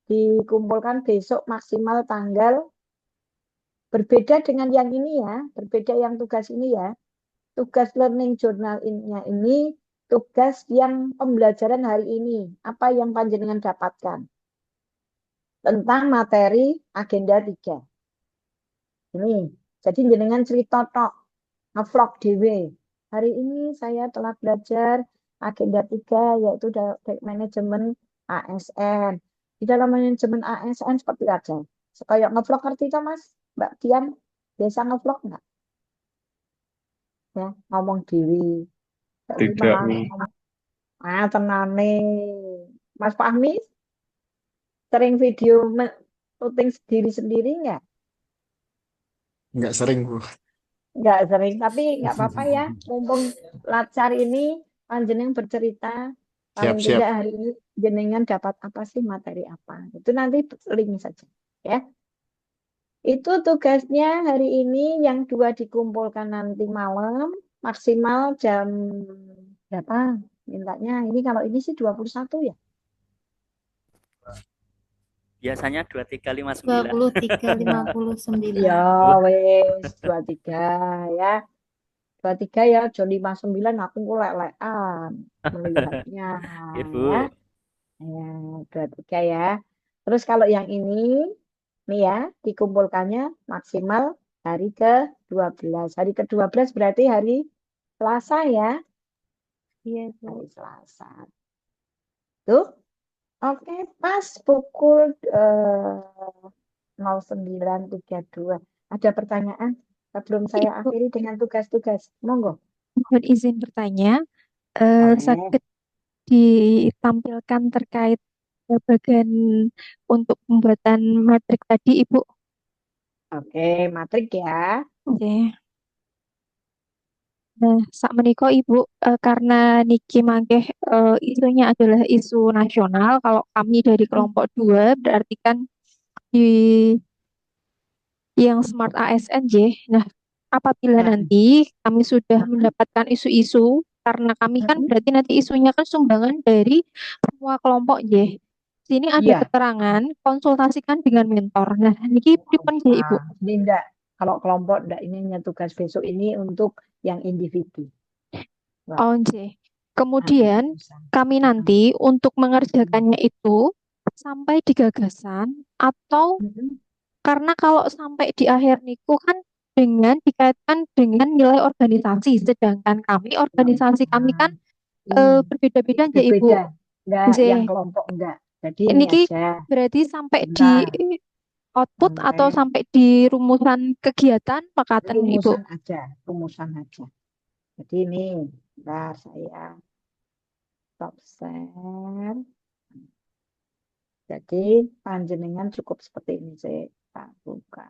Dikumpulkan besok maksimal tanggal. Berbeda dengan yang ini ya, berbeda yang tugas ini ya. Tugas learning journal-nya ini tugas yang pembelajaran hari ini. Apa yang panjenengan dapatkan? Tentang materi agenda 3. Ini Jadi jenengan cerita tok, ngevlog dhewe. Hari ini saya telah belajar agenda 3 yaitu manajemen ASN. Di dalam manajemen ASN seperti aja. Kayak ngevlog ngerti toh Mas? Mbak Dian biasa ngevlog enggak? Ya, ngomong dhewe. Ini Tidak, tenane. Mas Fahmi sering video syuting sendiri-sendiri enggak? Nggak sering, Bu. Enggak sering, tapi enggak apa-apa ya. Mumpung lancar ini panjenengan bercerita. Paling Siap-siap. tidak hari ini jenengan dapat apa sih, materi apa. Itu nanti link saja. Ya. Itu tugasnya hari ini yang 2 dikumpulkan nanti malam. Maksimal jam berapa? Mintanya ini kalau ini sih 21 ya. Biasanya 23.59. 23.59. Ya wes 23 ya. 23 ya, jam 59 aku lek-lekan melihatnya Ibu. ya. Ya, 23 ya. Terus kalau yang ini nih ya, dikumpulkannya maksimal hari ke-12. Hari ke-12 berarti hari Selasa ya. Iya, Hari Bu. Selasa. Tuh. Oke, pas pukul 09.32. Ada pertanyaan sebelum saya Ibu, akhiri dengan tugas-tugas. Monggo. mohon izin bertanya, Boleh. sakit ditampilkan terkait bagian untuk pembuatan matrik tadi, Ibu. Oke, matrik ya. Oke. Nah, sakmenika Ibu, karena niki mangkeh isunya adalah isu nasional, kalau kami dari kelompok 2 berarti kan di yang Smart ASN J. Nah, apabila nanti kami sudah mendapatkan isu-isu, karena kami kan berarti nanti isunya kan sumbangan dari semua kelompok J. Sini ada Iya. keterangan konsultasikan dengan mentor. Nah, niki pripun J, Ibu? Ini enggak. Kalau kelompok enggak, ini hanya tugas besok ini untuk yang individu. Wah. Oh, J. Kemudian kami nanti untuk mengerjakannya itu sampai di gagasan atau karena kalau sampai di akhir niku kan dengan dikaitkan dengan nilai organisasi, sedangkan kami organisasi kami kan berbeda-beda aja Ibu. Berbeda. Enggak, J. yang kelompok enggak. Jadi ini Niki aja. berarti sampai di Bentar. output atau sampai di rumusan kegiatan makaten Ibu. Rumusan aja, rumusan aja. Jadi ini, bentar saya stop share. Jadi panjenengan cukup seperti ini saya tak buka.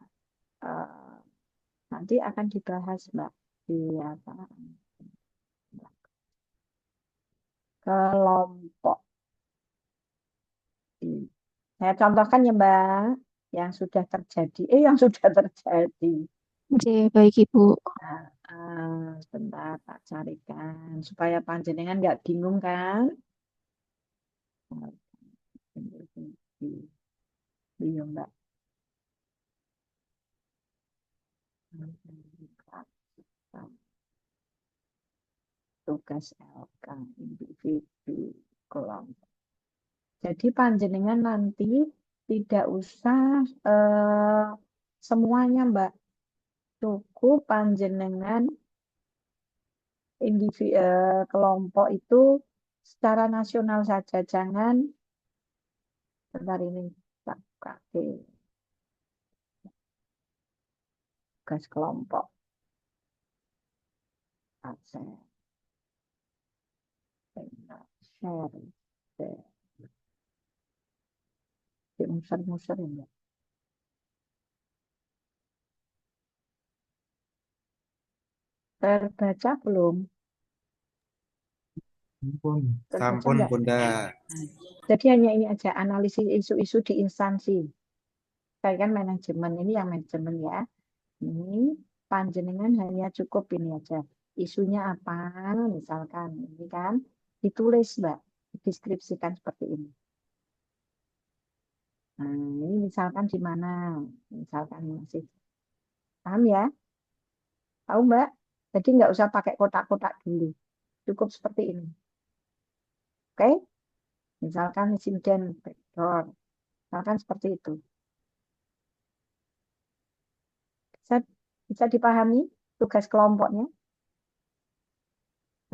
Nanti akan dibahas Mbak di apa? Kelompok. Saya contohkan ya Mbak, yang sudah terjadi. Yang sudah terjadi. J, baik Ibu. Sebentar tak carikan supaya panjenengan nggak bingung kan? Iya Mbak. Tugas LK individu kelompok. Jadi panjenengan nanti tidak usah semuanya Mbak. Cukup panjenengan individu kelompok itu secara nasional saja, jangan bentar ini tak kasih tugas kelompok. Share. Muser-muser ya. Terbaca belum? Sampun, Bunda. Jadi hanya ini aja, analisis isu-isu di instansi. Saya kan manajemen, ini yang manajemen ya. Ini panjenengan hanya cukup ini aja. Isunya apa, misalkan ini kan ditulis Mbak, dideskripsikan seperti ini. Nah, ini misalkan di mana? Misalkan masih paham ya? Tahu Mbak? Jadi nggak usah pakai kotak-kotak dulu. Cukup seperti ini. Oke? Misalkan insiden backdoor. Misalkan seperti itu. Bisa Bisa dipahami tugas kelompoknya?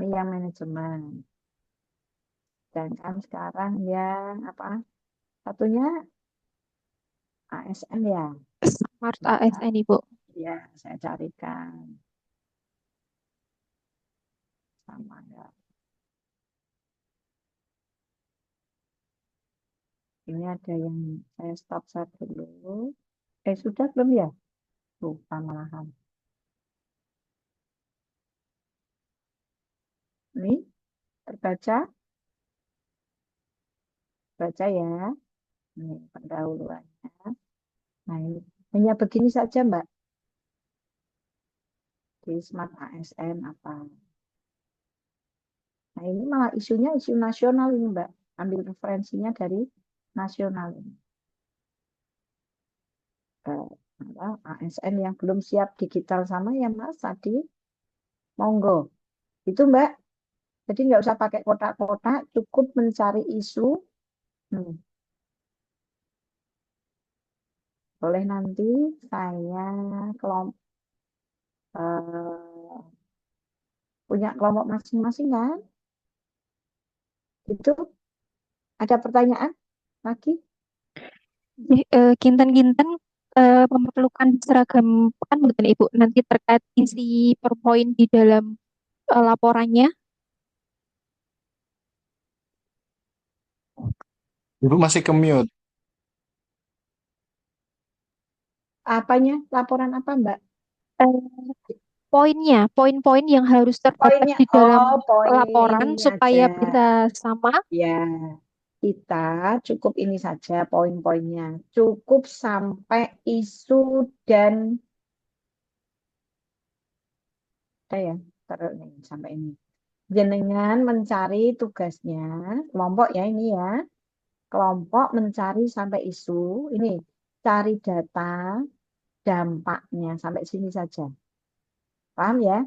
Ini yang manajemen. Dan kan sekarang yang apa? Satunya ASN ya. Smart ASN, Ibu. Ya, saya carikan. Sama ya. Ini ada yang saya stop dulu. Sudah belum ya? Lupa malahan. Ini terbaca? Baca ya. Ini pendahuluannya. Nah, ini hanya begini saja, Mbak. Di Smart ASN apa? Nah, ini malah isunya isu nasional ini, Mbak. Ambil referensinya dari nasional ini. ASN yang belum siap digital sama ya Mas tadi. Monggo. Itu Mbak. Jadi nggak usah pakai kotak-kotak, cukup mencari isu. Boleh nanti saya punya kelompok masing-masing kan? Itu ada pertanyaan lagi? Kinten-kinten memerlukan seragam kan bukan Ibu nanti terkait isi PowerPoint di dalam laporannya. Ibu masih ke mute. Apanya? Laporan apa, Mbak? Poinnya, poin-poin yang harus terdapat Poinnya, di dalam poin laporan ini supaya aja. bisa sama. Ya, kita cukup ini saja poin-poinnya. Cukup sampai isu dan ya, taruh nih sampai ini. Jenengan mencari tugasnya, kelompok ya ini ya. Kelompok mencari sampai isu, ini cari data dampaknya sampai sini saja. Paham ya?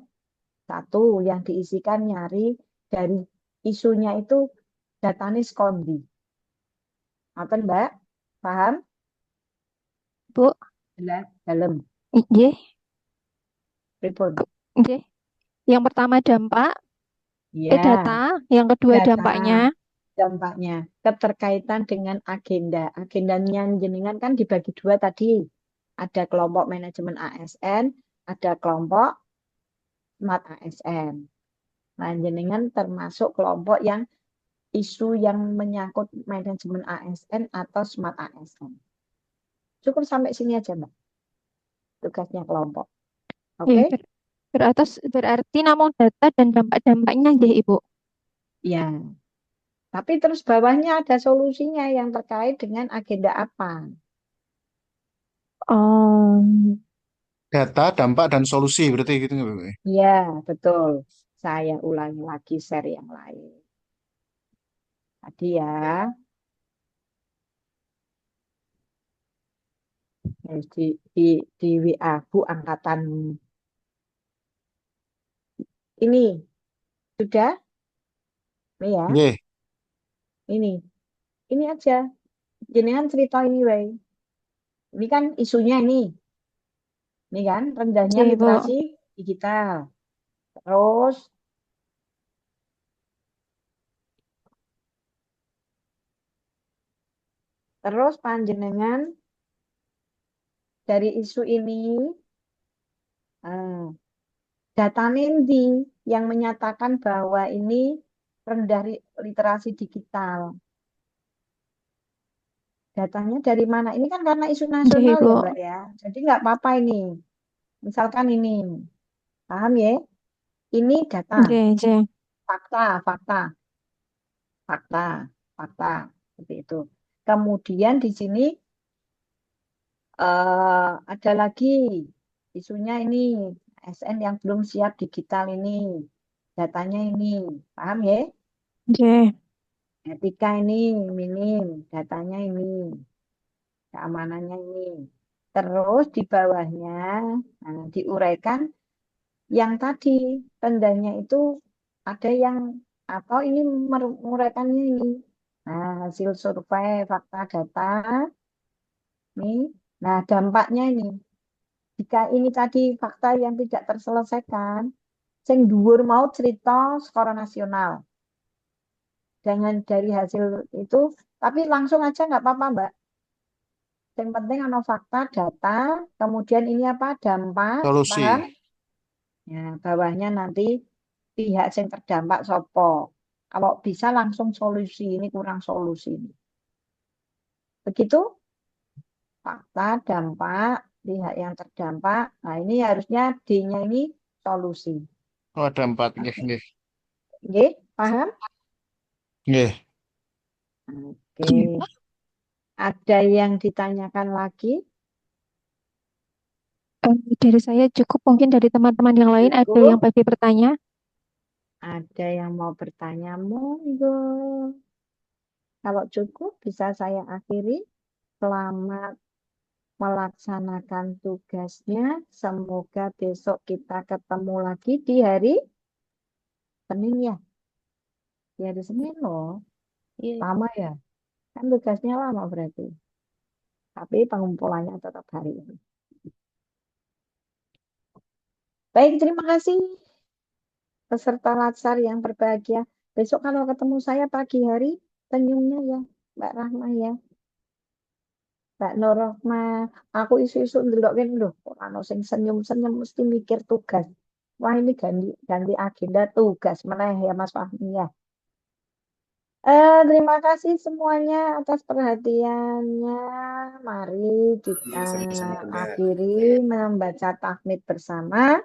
Satu yang diisikan nyari dari isunya itu datanya skondi. Apa Mbak? Paham? Bu. Dalam. Iya. Pripun? Oke. Yang pertama dampak, Ya. data, yang kedua Data. dampaknya. Dampaknya keterkaitan dengan agenda. Agendanya jenengan kan dibagi dua tadi. Ada kelompok manajemen ASN, ada kelompok Smart ASN. Nah, jenengan termasuk kelompok yang isu yang menyangkut manajemen ASN atau Smart ASN. Cukup sampai sini aja, Mbak. Tugasnya kelompok. Oke? Berarti namun data dan dampak-dampaknya aja, Ibu. Ya. Tapi terus bawahnya ada solusinya yang terkait dengan agenda apa. Data, dampak, dan solusi berarti gitu nggak Bu? Ya, betul. Saya ulangi lagi share yang lain. Tadi ya. Di WA Bu angkatan ini sudah? Ini ya. Yeah. Ini aja. Jenengan cerita ini, Wei. Ini kan isunya ini. Ini kan rendahnya literasi digital. Terus panjenengan dari isu ini data nanti yang menyatakan bahwa ini rendah literasi digital. Datanya dari mana? Ini kan karena isu nasional ya, Mbak ya. Jadi nggak apa-apa ini. Misalkan ini. Paham ya? Ini data. Fakta. Seperti itu. Kemudian di sini ada lagi isunya ini ASN yang belum siap digital ini. Datanya ini. Paham ya? Etika ini minim, datanya ini. Keamanannya ini. Terus di bawahnya diuraikan yang tadi rendahnya itu ada yang atau ini menguraikannya ini. Nah, hasil survei fakta data ini. Nah, dampaknya ini. Jika ini tadi fakta yang tidak terselesaikan, sing dhuwur mau cerita skor nasional. Jangan dari hasil itu, tapi langsung aja nggak apa-apa, Mbak. Yang penting ada fakta, data, kemudian ini apa? Dampak, Solusi. paham? Ya, bawahnya nanti pihak yang terdampak sopo. Kalau bisa langsung solusi, ini kurang solusi. Begitu? Fakta, dampak, pihak yang terdampak. Nah, ini harusnya D-nya ini solusi. Oh, ada 4. Nggih. Nggih, paham? Nggih. Oke. Ada yang ditanyakan lagi? Dari saya cukup, mungkin dari teman-teman yang lain ada Cukup. yang bagi bertanya. Ada yang mau bertanya? Monggo. Kalau cukup bisa saya akhiri. Selamat melaksanakan tugasnya. Semoga besok kita ketemu lagi di hari Senin ya. Di hari Senin loh. Lama ya. Kan tugasnya lama berarti. Tapi pengumpulannya tetap hari ini. Baik, terima kasih peserta Latsar yang berbahagia. Besok kalau ketemu saya pagi hari, senyumnya ya, Mbak Rahma ya. Mbak Nurrohma, aku isu-isu ndelokin lho, ono sing senyum-senyum mesti mikir tugas. Wah, ini ganti agenda tugas meneh ya Mas Fahmi ya. Terima kasih semuanya atas perhatiannya. Mari kita akhiri membaca tahmid bersama.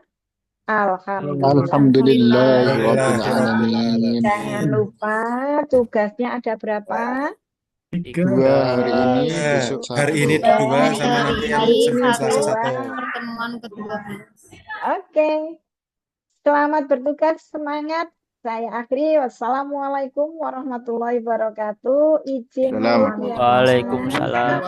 Alhamdulillahirrahmanirrahim. Jangan lupa tugasnya ada berapa? 2 hari ini, besok 1. Hari ini 2 sama nanti yang Senin Selasa 1. Pertemuan ke-12. Oke. Selamat bertugas, semangat. Saya akhiri. Wassalamualaikum warahmatullahi wabarakatuh. Izin. Waalaikumsalam.